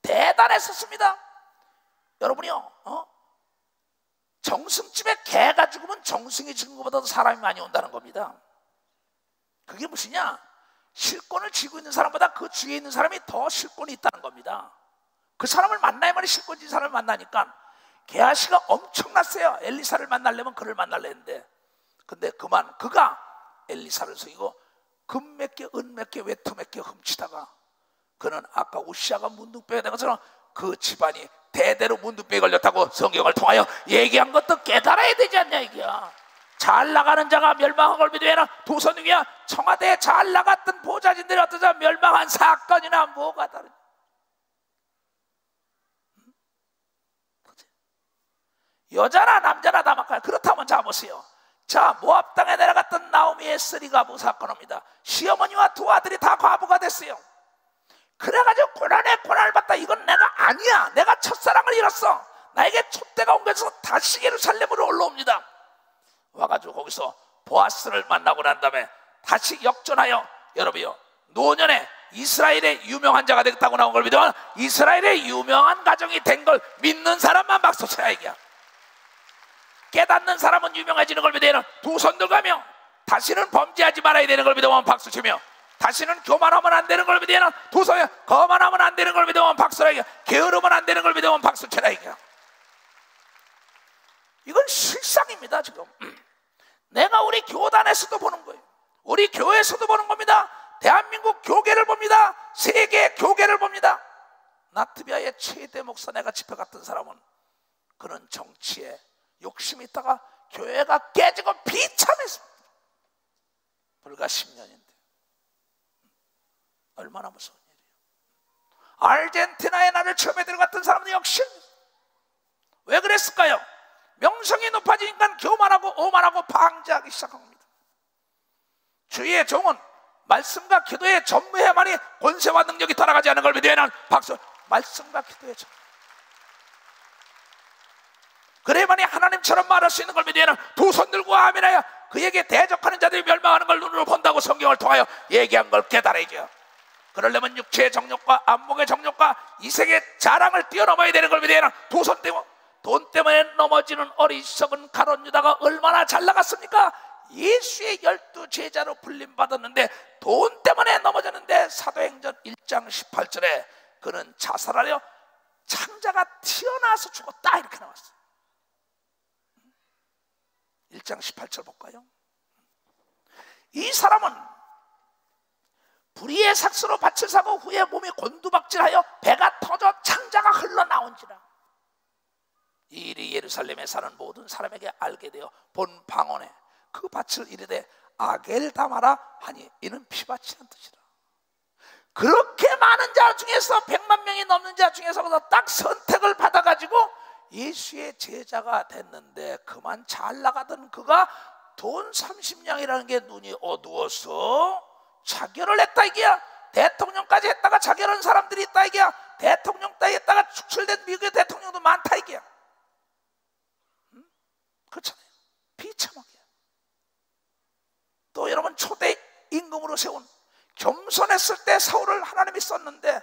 대단했었습니다. 여러분이요 정승집에 개가 죽으면 정승이 죽은 것보다도 사람이 많이 온다는 겁니다. 그게 무엇이냐? 실권을 쥐고 있는 사람보다 그 주위에 있는 사람이 더 실권이 있다는 겁니다. 그 사람을 만나야만 실권 진 사람을 만나니까 게하시가 엄청났어요. 엘리사를 만나려면 그를 만나려 했는데 근데 그가 엘리사를 속이고 금 몇 개, 은 몇 개, 외투 몇 개 훔치다가 그는 아까 우시아가 문둥병이 된 것처럼 그 집안이 대대로 문둥병이 걸렸다고 성경을 통하여 얘기한 것도 깨달아야 되지 않냐 이게야. 잘 나가는 자가 멸망한 걸 믿으면 두 손 위야. 청와대에 잘 나갔던 보좌진들이 어떠자 멸망한 사건이나 뭐가 다르냐. 여자나 남자나 다 막아요. 그렇다면 자 보세요. 자 모압 땅에 내려갔던 나오미의 쓰리가 뭐 사건입니다. 시어머니와 두 아들이 다 과부가 됐어요. 그래가지고 고난에 고난을 받다. 이건 내가 아니야. 내가 첫사랑을 잃었어. 나에게 촛대가 온 것에서 다시 예루살렘으로 올라옵니다. 와가지고 거기서 보아스를 만나고 난 다음에 다시 역전하여, 여러분요, 노년에 이스라엘의 유명한 자가 되겠다고 나온 걸 믿으면, 이스라엘의 유명한 가정이 된 걸 믿는 사람만 박수 쳐야 이겨. 깨닫는 사람은 유명해지는 걸 믿으면 두 손 들가며, 다시는 범죄하지 말아야 되는 걸 믿으면 박수 치며, 다시는 교만하면 안 되는 걸 믿으면 두 손에, 거만하면 안 되는 걸 믿으면 박수라 이겨. 게으르면 안 되는 걸 믿으면 박수 쳐라 이겨. 이건 실상입니다. 지금 내가 우리 교단에서도 보는 거예요. 우리 교회에서도 보는 겁니다. 대한민국 교계를 봅니다. 세계 교계를 봅니다. 라트비아의 최대 목사, 내가 집회 갔던 사람은 그런 정치에 욕심이 있다가 교회가 깨지고 비참했습니다. 불과 10년인데 얼마나 무서운 일이에요. 아르헨티나에 나를 처음에 들어갔던 사람은 역시 왜 그랬을까요? 명성이 높아지니까 교만하고 오만하고 방지하기 시작한 겁니다. 주의 종은 말씀과 기도에 전무해야만이 권세와 능력이 따라가지 않는 걸 믿으면 박수. 말씀과 기도에 전, 그래야만이 하나님처럼 말할 수 있는 걸 믿으면 두 손 들고 아멘하여 그에게 대적하는 자들이 멸망하는 걸 눈으로 본다고 성경을 통하여 얘기한 걸 깨달아야죠. 그러려면 육체의 정욕과 안목의 정욕과 이 세계의 자랑을 뛰어넘어야 되는 걸 믿으면 두 손 떼고, 돈 때문에 넘어지는 어리석은 가룟 유다가 얼마나 잘 나갔습니까? 예수의 12 제자로 불림받았는데 돈 때문에 넘어졌는데 사도행전 1장 18절에 그는 자살하려 창자가 튀어나와서 죽었다 이렇게 나왔어요. 1장 18절 볼까요? 이 사람은 불의의 삭스로 밭을 사고 후에 몸이 곤두박질하여 배가 터져 창자가 흘러나온지라. 이 일이 예루살렘에 사는 모든 사람에게 알게 되어 본 방언에 그 밭을 이르되 아겔다마라 하니 이는 피밭이란 뜻이라. 그렇게 많은 자 중에서 100만 명이 넘는 자 중에서 딱 선택을 받아가지고 예수의 제자가 됐는데, 그만 잘 나가던 그가 돈 30냥이라는 게 눈이 어두워서 자결을 했다 이게야. 대통령까지 했다가 자결한 사람들이 있다 이게야. 대통령 따위 했다가 축출된 미국의 대통령도 많다 이게야. 그렇잖아요. 비참하게. 또 여러분, 초대 임금으로 세운, 겸손했을 때 사울을 하나님이 썼는데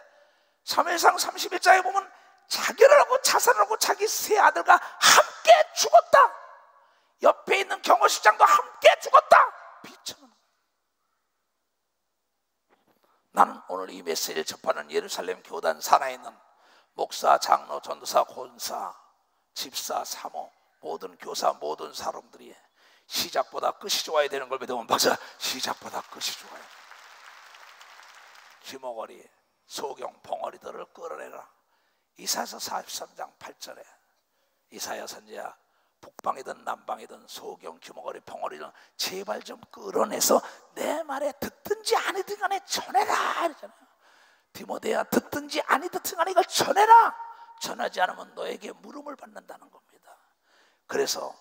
사무엘상 31장에 보면 자결을 하고 자살을 하고 자기 세 아들과 함께 죽었다. 옆에 있는 경호실장도 함께 죽었다. 비참한. 나는 오늘 이 메시지를 접하는 예루살렘 교단 산하에 있는 목사, 장로, 전도사, 권사, 집사, 사모, 모든 교사, 모든 사람들이 시작보다 끝이 좋아야 되는 걸 믿으면 박사, 시작보다 끝이 좋아요. 귀머거리, 소경, 벙어리들을 끌어내라. 이사야서 43장 8절에 이사야 선지야, 북방이든 남방이든 소경, 귀머거리, 벙어리는 제발 좀 끌어내서 내 말에 듣든지 아니든 간에 전해라 이러잖아요. 디모데야, 듣든지 아니 듣든 간에 이걸 전해라. 전하지 않으면 너에게 물음을 받는다는 겁니다. 그래서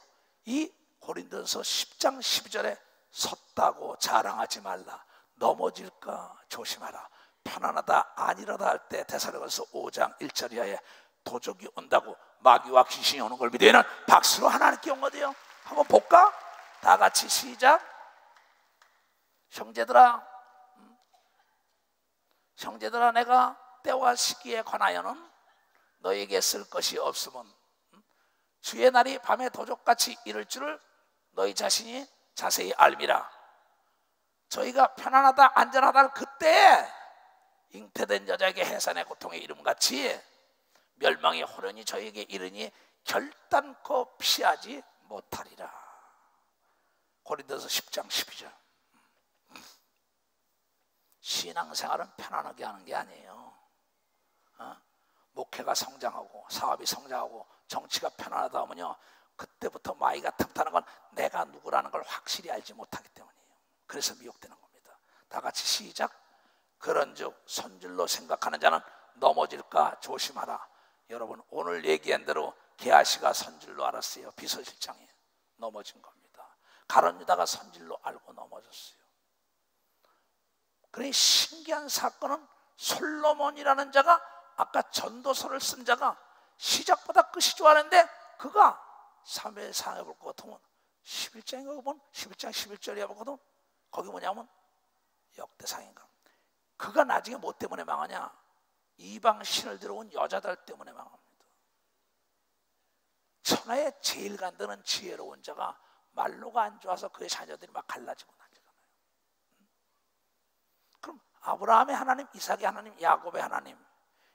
이 고린도전서 10장 12절에 섰다고 자랑하지 말라. 넘어질까 조심하라. 편안하다 아니라다 할 때 데살로니가서 5장 1절 이하에 도적이 온다고, 마귀와 귀신이 오는 걸 믿으면 박수로 하나님께 온 거대요. 한번 볼까? 다 같이 시작. 형제들아, 내가 때와 시기에 관하여는 너에게 쓸 것이 없으면 주의 날이 밤에 도적같이 이를 줄을 너희 자신이 자세히 알미라. 저희가 편안하다 안전하다 그때 잉태된 여자에게 해산의 고통의 이름같이 멸망의 호련이 저에게 이르니 결단코 피하지 못하리라. 고린도서 10장 12절. 신앙생활은 편안하게 하는 게 아니에요. 목회가 성장하고 사업이 성장하고 정치가 편안하다 하면요, 그때부터 마이가 틈타는 건 내가 누구라는 걸 확실히 알지 못하기 때문이에요. 그래서 미혹되는 겁니다. 다 같이 시작. 그런즉 선질로 생각하는 자는 넘어질까 조심하라. 여러분, 오늘 얘기한 대로 게하시가 선질로 알았어요. 비서실장이 넘어진 겁니다. 가룟 유다가 선질로 알고 넘어졌어요. 그러니 신기한 사건은 솔로몬이라는 자가, 아까 전도서를 쓴 자가 시작보다 끝이 좋아하는데 그가 사무엘상에 볼 것 같으면 11장인가 보면 11장 11절이야 보거든. 거기 뭐냐면 역대상인가. 그가 나중에 뭐 때문에 망하냐? 이방 신을 들어온 여자들 때문에 망합니다. 천하에 제일 간다는 지혜로운 자가 말로가 안 좋아서 그의 자녀들이 막 갈라지고 나잖아요. 그럼 아브라함의 하나님, 이삭의 하나님, 야곱의 하나님,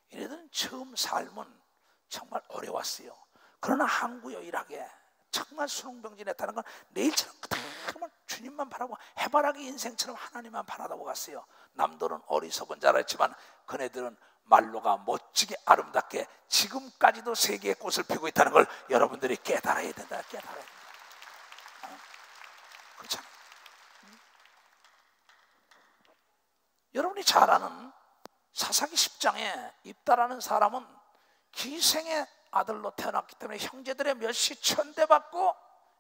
이래들은 처음 삶은 정말 어려웠어요. 그러나 항구여일하게 정말 수능병진했다는 건 내일처럼 그만 주님만 바라고 해바라기 인생처럼 하나님만 바라다보고 갔어요. 남들은 어리석은 자라 했지만 그네들은 말로가 멋지게 아름답게 지금까지도 세계의 꽃을 피우고 있다는 걸 여러분들이 깨달아야 된다. 깨달아야 된다. 그렇잖아요. 여러분이 잘 아는 사사기 10장에 입다라는 사람은 기생의 아들로 태어났기 때문에 형제들의 멸시 천대받고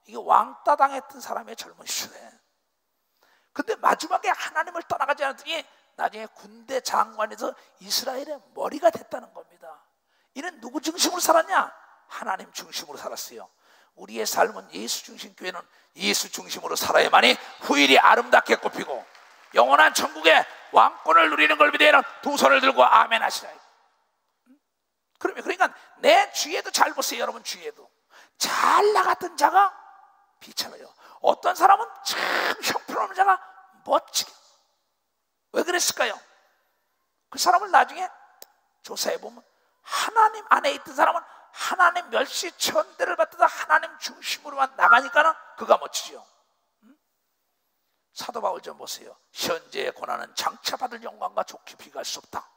이게 왕따 당했던 사람의 젊은 시절에, 근데 마지막에 하나님을 떠나가지 않았더니 나중에 군대 장관에서 이스라엘의 머리가 됐다는 겁니다. 이는 누구 중심으로 살았냐? 하나님 중심으로 살았어요. 우리의 삶은 예수 중심, 교회는 예수 중심으로 살아야만이 후일이 아름답게 꼽히고 영원한 천국의 왕권을 누리는 걸 믿으면 두 손을 들고 아멘 하시라. 그러니까 내 주위에도 잘 보세요. 여러분 주위에도 잘 나갔던 자가 비참해요. 어떤 사람은 참 형편없는 자가 멋지게. 왜 그랬을까요? 그 사람을 나중에 조사해보면 하나님 안에 있던 사람은 하나님 멸시 천대를 받다가 하나님 중심으로만 나가니까는 그가 멋지죠. 사도 바울 좀 보세요. 현재의 고난은 장차 받을 영광과 좋게 비교할 수 없다.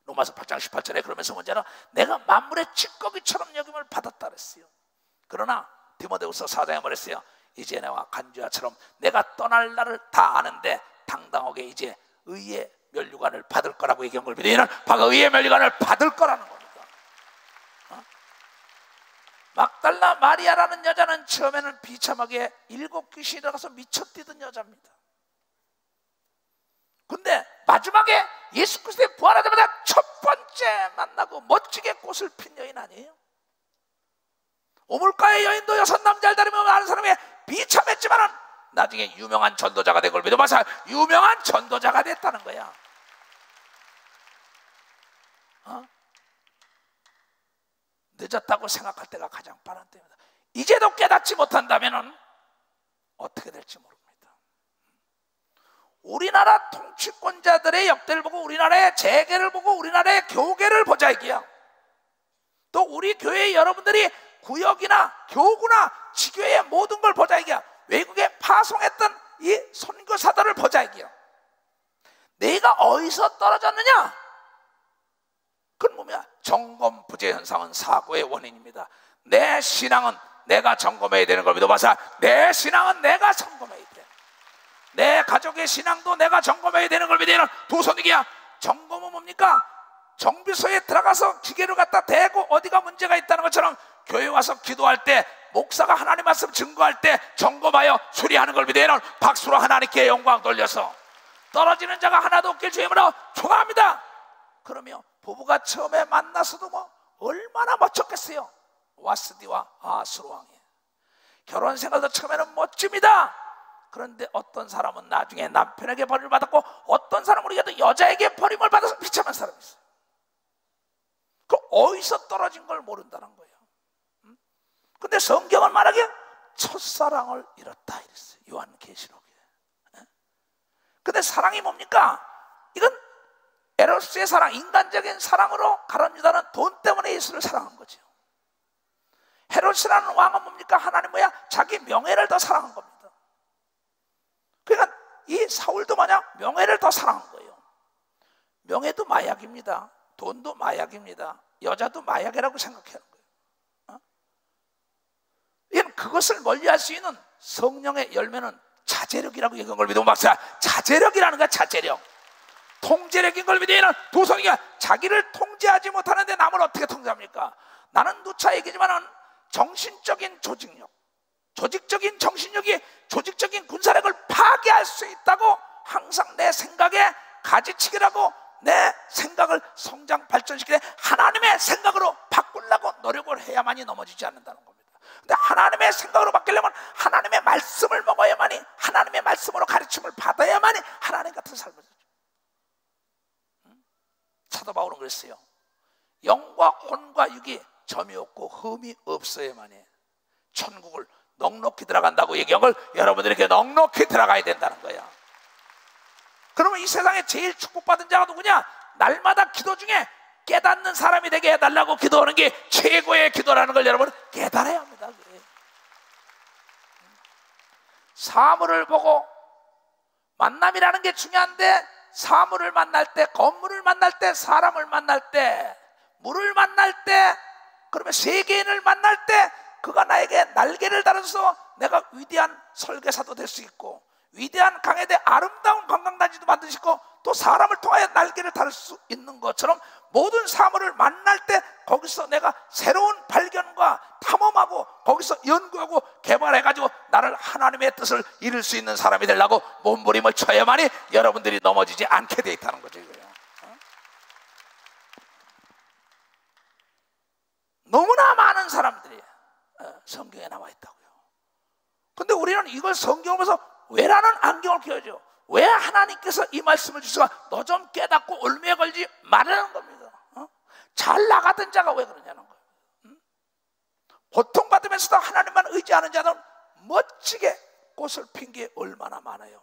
로마서 8장 18절에 그러면서 문제는 내가 만물의 찌꺼기처럼 여김을 받았다 그랬어요. 그러나 디모데후서 4장에 말했어요. 이제 내가 간주아처럼 내가 떠날 날을 다 아는데 당당하게 이제 의의 면류관을 받을 거라고 얘기한 걸 믿으면 바로 의의 면류관을 받을 거라는 겁니다. 막달라 마리아라는 여자는 처음에는 비참하게 7 귀신이 들어가서 미쳐 뛰던 여자입니다. 근데 마지막에 예수 그리스도의 부활하자마자 첫 번째 만나고 멋지게 꽃을 핀 여인 아니에요? 우물가의 여인도 6 남자를 다루며 많은 사람이 비참했지만 나중에 유명한 전도자가 된 걸 믿어봐서 유명한 전도자가 됐다는 거야. 늦었다고 생각할 때가 가장 빠른 때입니다. 이제도 깨닫지 못한다면 어떻게 될지 모릅니다. 우리나라 통치권자들의 역대를 보고 우리나라의 재계를 보고 우리나라의 교계를 보자 이게요. 또 우리 교회 여러분들이 구역이나 교구나 지교의 모든 걸 보자 이게요. 외국에 파송했던 이 선교사들을 보자 이게요. 내가 어디서 떨어졌느냐? 그건 뭐냐? 점검 부재 현상은 사고의 원인입니다. 내 신앙은 내가 점검해야 되는 걸 믿어봐서 내 신앙은 내가 점검해야 돼. 내 가족의 신앙도 내가 점검해야 되는 걸 믿으면 두 손이기야. 점검은 뭡니까? 정비소에 들어가서 기계를 갖다 대고 어디가 문제가 있다는 것처럼 교회 와서 기도할 때 목사가 하나님 말씀 증거할 때 점검하여 수리하는 걸 믿으면 박수로 하나님께 영광 돌려서 떨어지는 자가 하나도 없길 주의 이름으로 축원합니다. 그러면 부부가 처음에 만나서도 뭐 얼마나 멋졌겠어요. 와스디와 아수르 왕이 결혼 생활도 처음에는 멋집니다. 그런데 어떤 사람은 나중에 남편에게 버림을 받았고 어떤 사람은 우리가 여자에게 버림을 받아서 비참한 사람이 있어요. 그 어디서 떨어진 걸 모른다는 거예요. 근데 성경은 말하기에 첫사랑을 잃었다 이랬어요. 요한계시록에. 근데 사랑이 뭡니까? 이건 에로스의 사랑, 인간적인 사랑으로 가룟 유다는 돈 때문에 예수를 사랑한 거죠. 헤롯이라는 왕은 뭡니까? 하나님 뭐야? 자기 명예를 더 사랑한 겁니다. 그러니까 이 사울도 뭐냐? 명예를 더 사랑한 거예요. 명예도 마약입니다. 돈도 마약입니다. 여자도 마약이라고 생각하는 거예요. 이건 그것을 멀리할 수 있는 성령의 열매는 자제력이라고 얘기한 걸 믿으면 박사, 자제력이라는 거야. 자제력. 통제력인 걸 믿으면 두 손이가 자기를 통제하지 못하는데 남을 어떻게 통제합니까? 나는 누차 얘기지만 정신적인 조직력, 조직적인 정신력이 조직적인 군사력을 파괴할 수 있다고 항상 내 생각에 가지치기라고 내 생각을 성장 발전시키되 하나님의 생각으로 바꾸려고 해야만이 넘어지지 않는다는 겁니다. 근데 하나님의 생각으로 바뀌려면 하나님의 말씀을 먹어야만이, 하나님의 말씀으로 가르침을 받아야만이 하나님 같은 삶을 살죠. 사도 바울은 그랬어요. 영과 혼과 육이 점이 없고 흠이 없어야만이 천국을 넉넉히 들어간다고 얘기한 걸 여러분들에게 넉넉히 들어가야 된다는 거야. 그러면 이 세상에 제일 축복받은 자가 누구냐? 날마다 기도 중에 깨닫는 사람이 되게 해달라고 기도하는 게 최고의 기도라는 걸 여러분 깨달아야 합니다. 사물을 보고 만남이라는 게 중요한데, 사물을 만날 때, 건물을 만날 때, 사람을 만날 때, 물을 만날 때, 그러면 세계인을 만날 때 그가 나에게 날개를 달아서 내가 위대한 설계사도 될 수 있고, 위대한 강해대 아름다운 관광단지도 만들 수 있고, 또 사람을 통하여 날개를 달을 수 있는 것처럼 모든 사물을 만날 때 거기서 내가 새로운 발견과 탐험하고 거기서 연구하고 개발해가지고 나를 하나님의 뜻을 이룰 수 있는 사람이 되려고 몸부림을 쳐야만이 여러분들이 넘어지지 않게 돼 있다는 거죠. 이거요. 너무나 많은 사람들이 성경에 나와 있다고요. 근데 우리는 이걸 성경을 보면서 왜라는 안경을 끼워줘. 왜 하나님께서 이 말씀을 주셔서 너 좀 깨닫고 올무에 걸지 말라는 겁니다. 잘 나가던 자가 왜 그러냐는 거예요. 고통받으면서도 하나님만 의지하는 자는 멋지게 꽃을 핀 게 얼마나 많아요.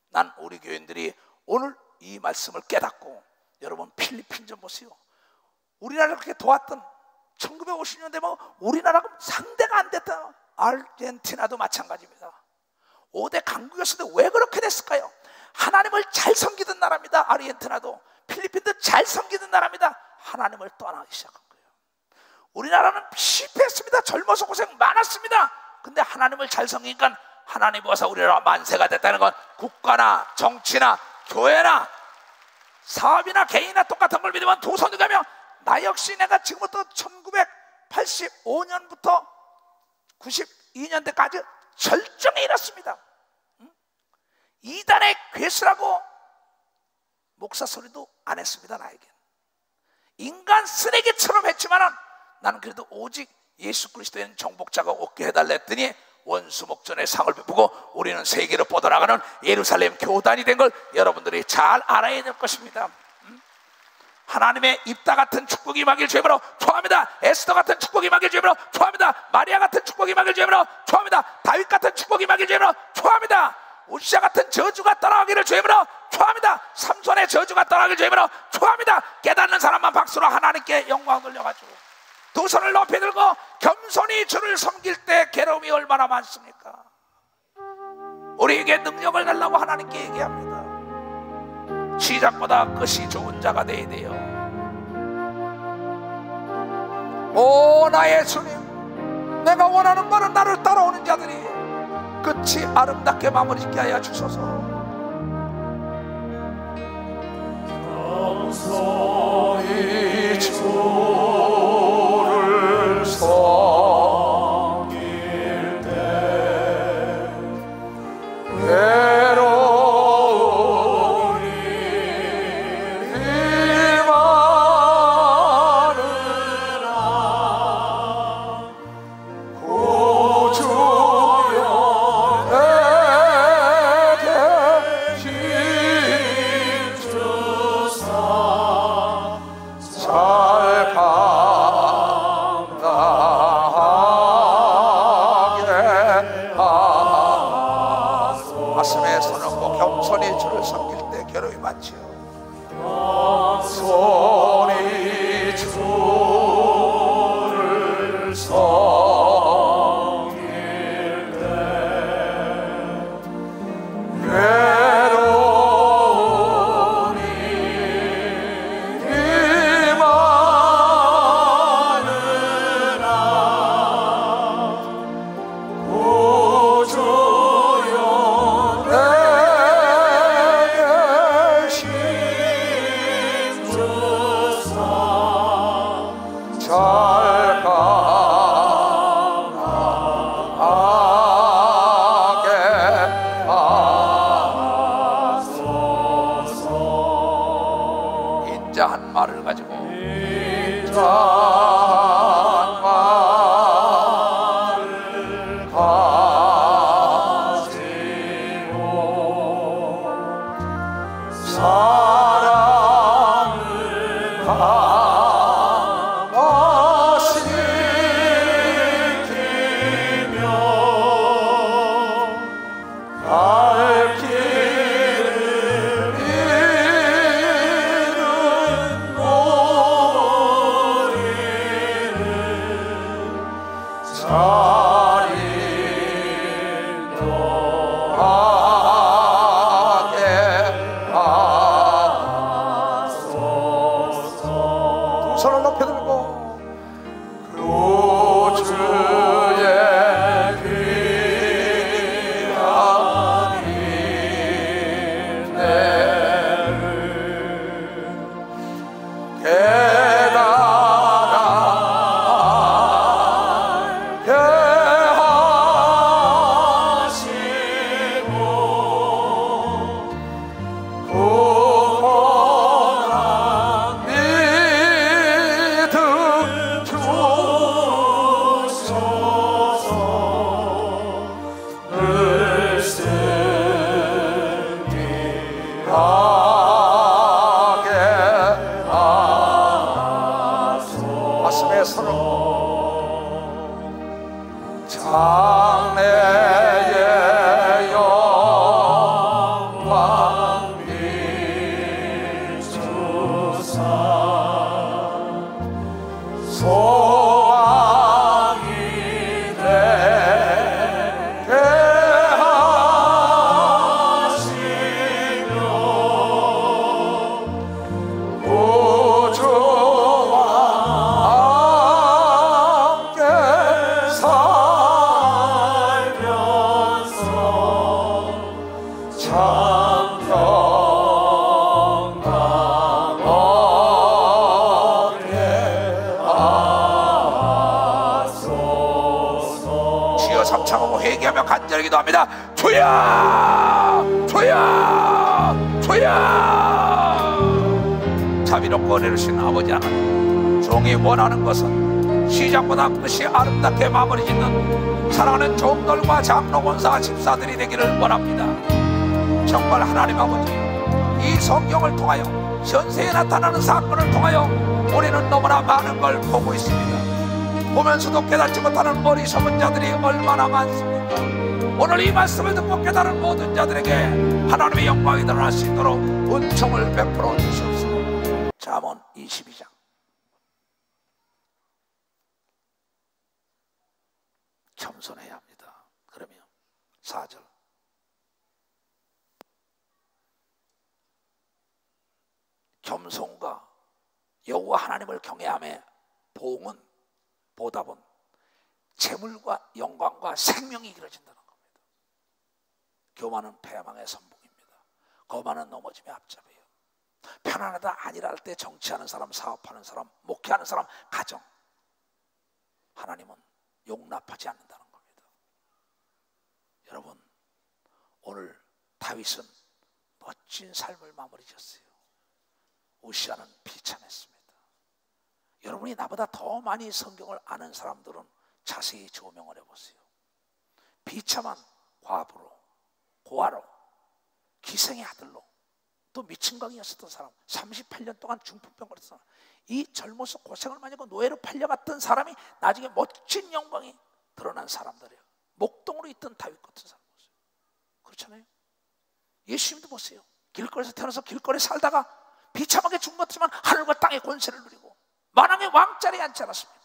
난 우리 교인들이 오늘 이 말씀을 깨닫고, 여러분 필리핀 좀 보세요. 우리나라를 그렇게 도왔던 1950년대 뭐 우리나라가 상대가 안 됐다. 아르헨티나도 마찬가지입니다. 5대 강국이었는데 왜 그렇게 됐을까요? 하나님을 잘 섬기던 나라입니다. 아르헨티나도, 필리핀도 잘 섬기던 나라입니다. 하나님을 떠나기 시작한 거예요. 우리나라는 실패했습니다. 젊어서 고생 많았습니다. 근데 하나님을 잘 섬기니까 하나님이 와서 우리나라 만세가 됐다는 건 국가나 정치나 교회나 사업이나 개인이나 똑같은 걸 믿으면 두 손을 가며, 나 역시 내가 지금부터 1985년부터 92년대까지 절정에 이뤘습니다. 이단의 괴수라고 목사 소리도 안 했습니다. 나에게 인간 쓰레기처럼 했지만 나는 그래도 오직 예수 그리스도의 정복자가 없게 해달라 했더니 원수 목전의 상을 베푸고 우리는 세계로 뻗어나가는 예루살렘 교단이 된 걸 여러분들이 잘 알아야 될 것입니다. 하나님의 입다 같은 축복이 임하길 주님으로 축복합니다. 에스더 같은 축복이 임하길 주님으로 축복합니다. 마리아 같은 축복이 임하길 주님으로 축복합니다. 다윗 같은 축복이 임하길 주님으로 축복합니다. 우시아 같은 저주가 따라가기를 주님으로 축복합니다. 삼손의 저주가 따라가기를 주님으로 축복합니다. 깨닫는 사람만 박수로 하나님께 영광 돌려가지고 두 손을 높이 들고 겸손히 주를 섬길 때 괴로움이 얼마나 많습니까? 우리에게 능력을 달라고 하나님께 얘기합니다. 시작보다 끝이 좋은 자가 되어야 돼요. 오 나의 주님, 내가 원하는 바는 나를 따라오는 자들이 끝이 아름답게 마무리짓게 하여 주소서. 겸손히 주를 섬길 때 가슴에 손 얹고 겸손히 주를 섬길 때 괴로움이 많지요. 겸손히 주를 섬길 때 괴로움이 많으나 인자한 말을 가지고 인자한 말 손을 높여 들고 구주의 귀한 인내를 깨달아 알게 하시고 구원한 믿음 주소서. 늘 승리하게 하소서. 가슴에 손을 장래의 영광 비추사 소망이 되게 하시며 구주와 함께 살면서 참 평강 얻게 하소서. 주여 삼창하고 회개하며 간절히 기도합니다. 주여 주여 주여. 자비롭고 은혜로우신 아버지 하나님, 종이 원하는 것은 시작보다 끝이 아름답게 마무리 짓는 사랑하는 종들과 장로 권사 집사들이 되기를 원합니다. 정말 하나님 아버지, 이 성경을 통하여 현세에 나타나는 사건을 통하여 우리는 너무나 많은 걸 보고 있습니다. 보면서도 깨닫지 못하는 어리석은 자들이 얼마나 많습니까? 오늘 이 말씀을 듣고 깨달은 모든 자들에게 하나님의 영광이 드러날 수 있도록 은총을 베풀어 주시옵소서. 잠언 22장 겸손해야 합니다. 그러면 4절 겸손과 여호와 하나님을 경외함의 보응은, 보답은 재물과 영광과 생명이 길어진다는 겁니다. 교만은 패망의 선봉입니다. 거만은 넘어짐의 앞잡이에요. 편안하다 아니라 할 때 정치하는 사람, 사업하는 사람, 목회하는 사람, 가정, 하나님은 용납하지 않는다는 겁니다. 여러분, 오늘 다윗은 멋진 삶을 마무리 지었어요. 우시아는 비참했습니다. 여러분이 나보다 더 많이 성경을 아는 사람들은 자세히 조명을 해보세요. 비참한 과부로, 고아로, 기생의 아들로, 또 미친광이었었던 사람, 38년 동안 중풍병 걸렸던 사람, 이 젊어서 고생을 많이 하고 노예로 팔려갔던 사람이 나중에 멋진 영광이 드러난 사람들이에요. 목동으로 있던 다윗 같은 사람 보세요. 그렇잖아요. 예수님도 보세요. 길거리에서 태어나서 길거리에 살다가 비참하게 죽은 것 같지만 하늘과 땅의 권세를 누리고 만왕의 왕자리에 앉지 않았습니까?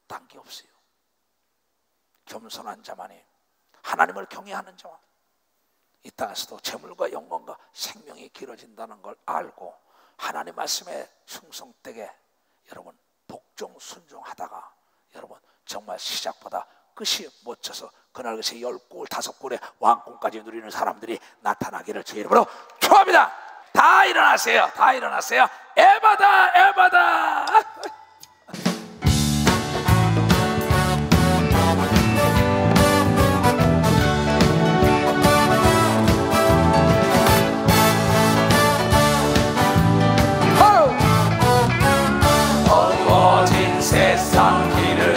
딴 게 없어요. 겸손한 자만이, 하나님을 경외하는 자와 이 땅에서도 재물과 영광과 생명이 길어진다는 걸 알고 하나님 말씀에 충성되게 여러분 복종 순종하다가 여러분 정말 시작보다 끝이 멋져서 그날 것이 10골 5골의 왕궁까지 누리는 사람들이 나타나기를 주의 이름으로 축원합니다. 다 일어나세요. 다 일어나세요. 에바다 에바다. 어두워진 세상 길을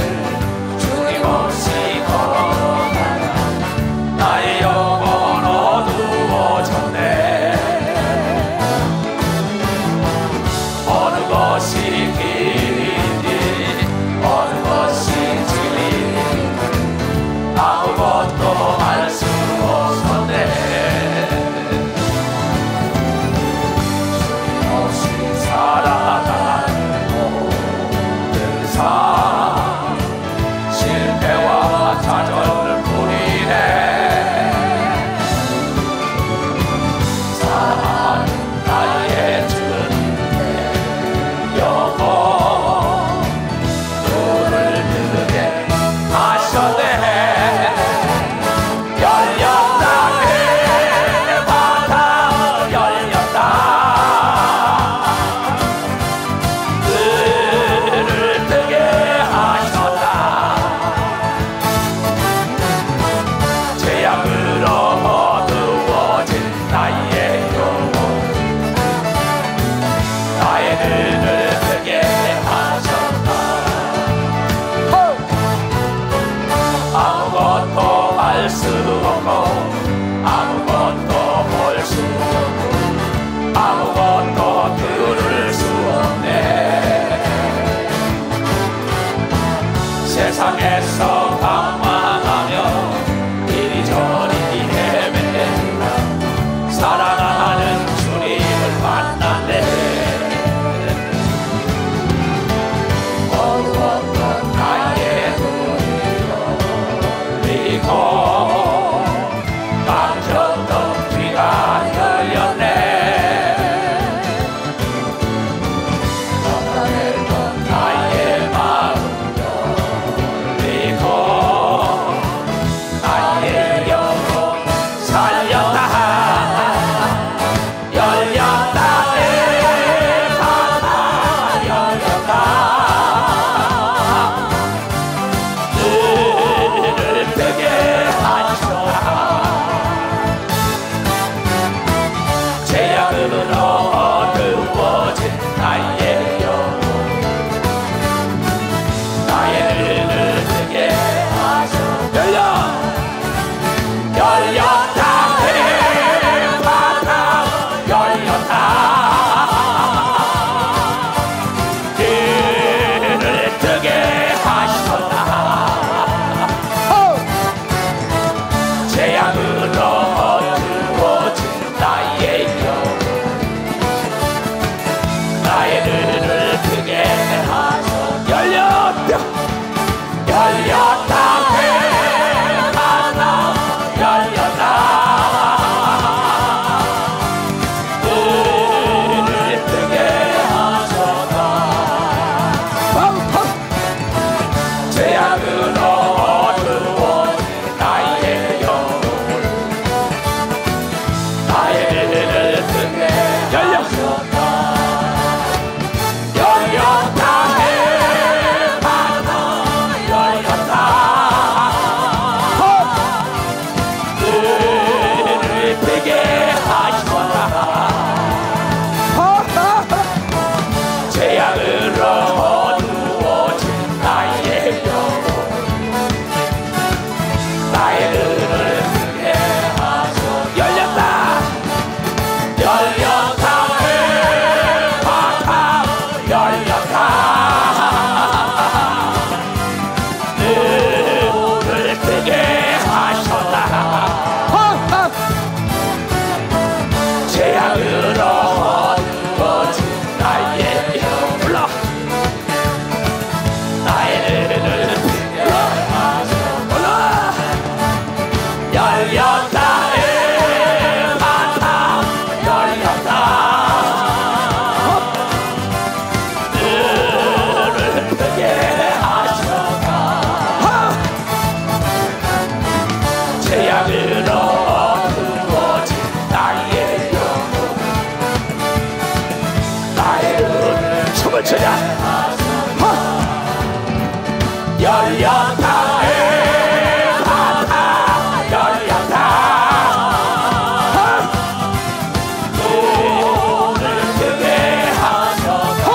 주님 없이 걸어가다 나의 영혼 어두워졌네. 어느 것이 길이니 어느 것이 진리니 아무것도 알 수 없었네. 주님 없이 살아가는 모든 삶 실패와 좌절을 부리네. 사랑하는 나의 주님의 영혼 눈을 뜨게 하셨네. 열렸다 내 바다 열렸다. 눈을 뜨게 하셨다. 죄악으로 어두워진 나의 영혼 나의 눈을 뜨게 하셨다. 아무것도 알 수 없고 아무것도 볼 수 없고 아무것도 들을 수 없네. 세상에서 방황하며 이리저리 헤매다 사랑하는 주님을 만났네. 어두웠던 나의 눈이 열리고 막혔던 귀가 열렸네. 깜깜했던 나의 마음 열리고 나의 영혼 살렸다. 열렸다 내 바다 열렸다. 눈을 뜨게 하셨다. 죄악으로 어두워진 나의 영혼 나의 눈을 뜨게 하셨다. 열렸다 내 바다 열렸다. 눈을 뜨게 하셨다. 죄악으로 어두워진 나의 영혼 나의 눈을 뜨게 하셨다. 열렸다 열렸다 내 바다 열렸다. 눈을 뜨게 하셨다. 죄악으로 어두워진 나의 영혼 나의 눈을 뜨게 하셨다. 열렸다 내 바다 열렸다. 눈을 뜨게 하셨다. 죄악으로 어두워진 나의 영혼 나의 눈을 뜨게 하셨다. 열렸다 열렸다 내 바다 열렸다. 눈을 뜨게 하셨다. 죄악으로 어두워진 나의 영혼 나의 눈을 뜨게 하셨다. 열렸다 내 바다 열렸다. 눈을 뜨게 하셨다. 죄악으로 어두워진 나의 영혼 나의 눈을 춤을 추자. 열렸다 내 바다 열렸다. 눈을 뜨게 하셨다.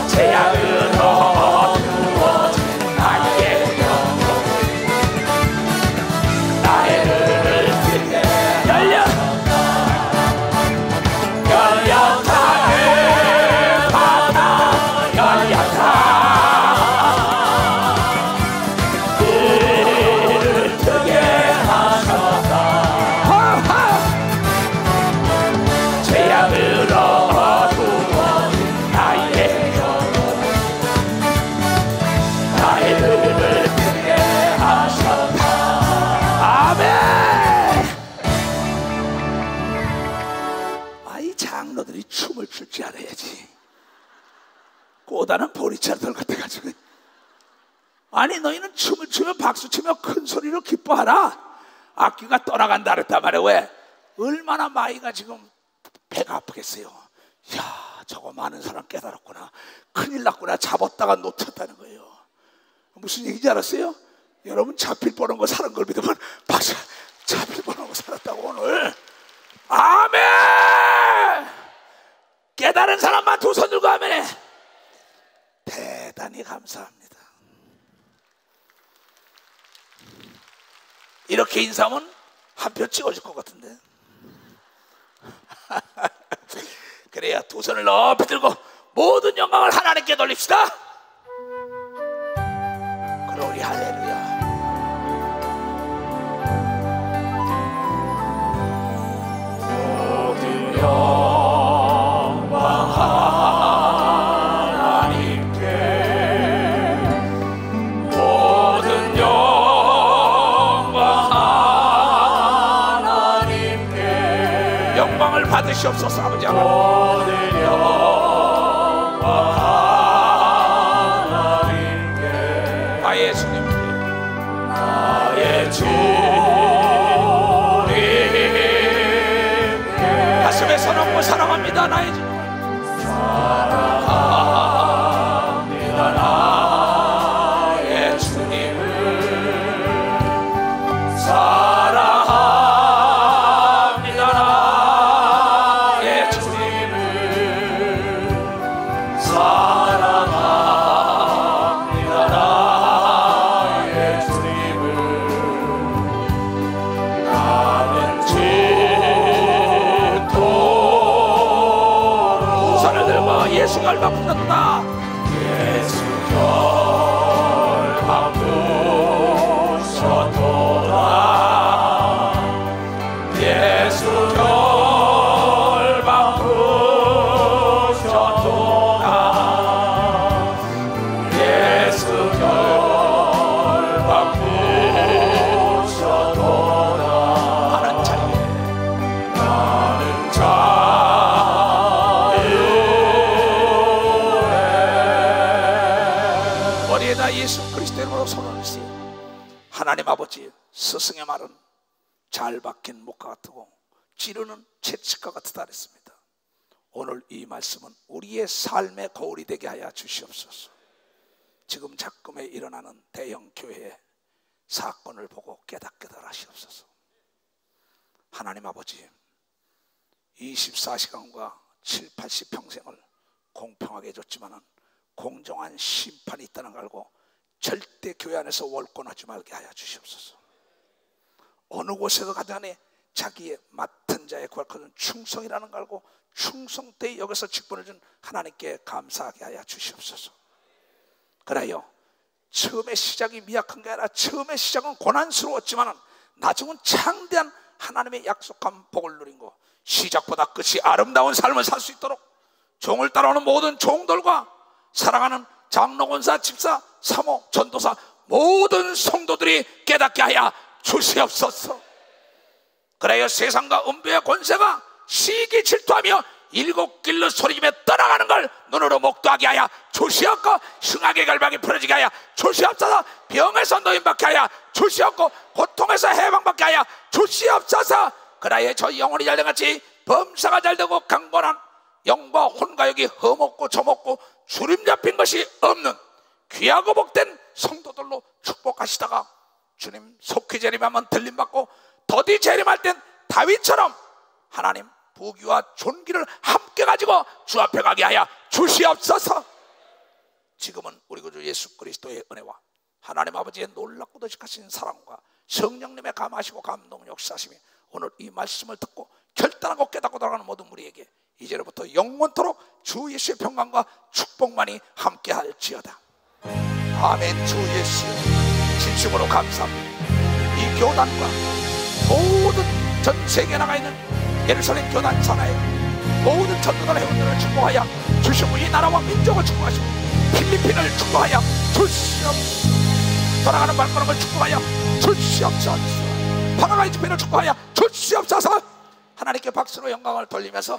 죄악으로 어두워진 나의 영혼 나의 눈을 뜨게 열렸다 열렸다 출 줄 알아야지. 꼬다는 보리차들 같아가지고. 아니 너희는 춤을 추며 박수치며 큰 소리로 기뻐하라. 악귀가 떠나간다 그랬단 말이야. 왜? 얼마나 마이가 지금 배가 아프겠어요. 야, 저거 많은 사람 깨달았구나. 큰일 났구나. 잡았다가 놓쳤다는 거예요. 무슨 얘기인지 알았어요? 여러분 잡힐 뻔한 거 사는 걸 믿으면 박사 잡힐 뻔한 거 살았다고 오늘. 아멘. 깨달은 사람만 두 손 들고 아멘해. 대단히 감사합니다. 이렇게 인사하면 한 표 찍어줄 것 같은데. 그래야 두 손을 높이 들고 모든 영광을 하나님께 돌립시다. 글로리 할렐루야. 모든 영광 하나님께, 모든 영광 하나님께, 영광을 받으시옵소서. 아버지. 모든 영광 하나님께, 나의 주님께, 나의 주님께, 가슴에 손 얹고 사랑합니다. 나의 주님. 사랑합니다. 나의 주님을 사랑합니다. 나의 주님을 사랑합니다. 나의 주님을 나는 진토록 손을 들고 예수가 얼마 부셨다. 예수 결박 부셨도다. 예수 결박 부셨도다. 예수 결박 부셨도다. 하는 자유에 나는 머리에다 예수 그리스도의 이름으로 손을 얹으세요. 하나님 아버지, 스승의 말은 잘 박힌 목과 같고 찌르는 채찍과 같다 그랬습니다. 오늘 이 말씀은 우리의 삶의 거울이 되게 하여 주시옵소서. 지금 작금에 일어나는 대형 교회의 사건을 보고 깨닫게 하시옵소서. 하나님 아버지, 24시간과 7, 80평생을 공평하게 해줬지만은 공정한 심판이 있다는 걸 알고 절대 교회 안에서 월권하지 말게 하여 주시옵소서. 어느 곳에서 가든간에 자기의 맡은 자의 구약하는 충성이라는 걸 알고 충성 때에 여기서 직분을 준 하나님께 감사하게 하여 주시옵소서. 그래요, 처음의 시작이 미약한 게 아니라 처음의 시작은 고난스러웠지만 나중은 창대한 하나님의 약속한 복을 누린 거, 시작보다 끝이 아름다운 삶을 살 수 있도록 종을 따라오는 모든 종들과 사랑하는 장로, 권사, 집사, 사모, 전도사 모든 성도들이 깨닫게 하여 주시옵소서. 그래야 세상과 음부의 권세가 시기 질투하며 일곱 길로 소리지며 떠나가는 걸 눈으로 목도하게 하여 주시옵고, 흉악의 결박이 풀어지게 하여 주시옵소서. 병에서 노임받게 하여 주시옵고, 고통에서 해방받게 하여 주시옵소서. 그래야 저 영혼이 잘된같이 범사가 잘되고 강건한 영과 혼과 육이 험없고 점없고 주림 잡힌 것이 없는 귀하고 복된 성도들로 축복하시다가 주님 속히 재림하면 들림받고 더디 재림할 땐 다윗처럼 하나님 부귀와 존귀를 함께 가지고 주 앞에 가게 하여 주시옵소서. 지금은 우리 구주 예수 그리스도의 은혜와 하나님 아버지의 놀랍고 도직하신 사랑과 성령님의 감하시고 감동 역사하심이 오늘 이 말씀을 듣고 결단하고 깨닫고 돌아가는 모든 우리에게 이제로부터 영원토록 주 예수의 평강과 축복만이 함께할지어다. 아멘. 주 예수 진심으로 감사합니다. 이 교단과 모든 전 세계에 나가 있는 예루살렘 교단 산하에 모든 전도단 회원들을 축복하여 주시고 이 나라와 민족을 축복하시고 필리핀을 축복하여 주시옵소서. 돌아가는 발걸음을 축복하여 주시옵소서. 파라과이 집회를 축복하여 주시옵소서. 하나님께 박수로 영광을 돌리면서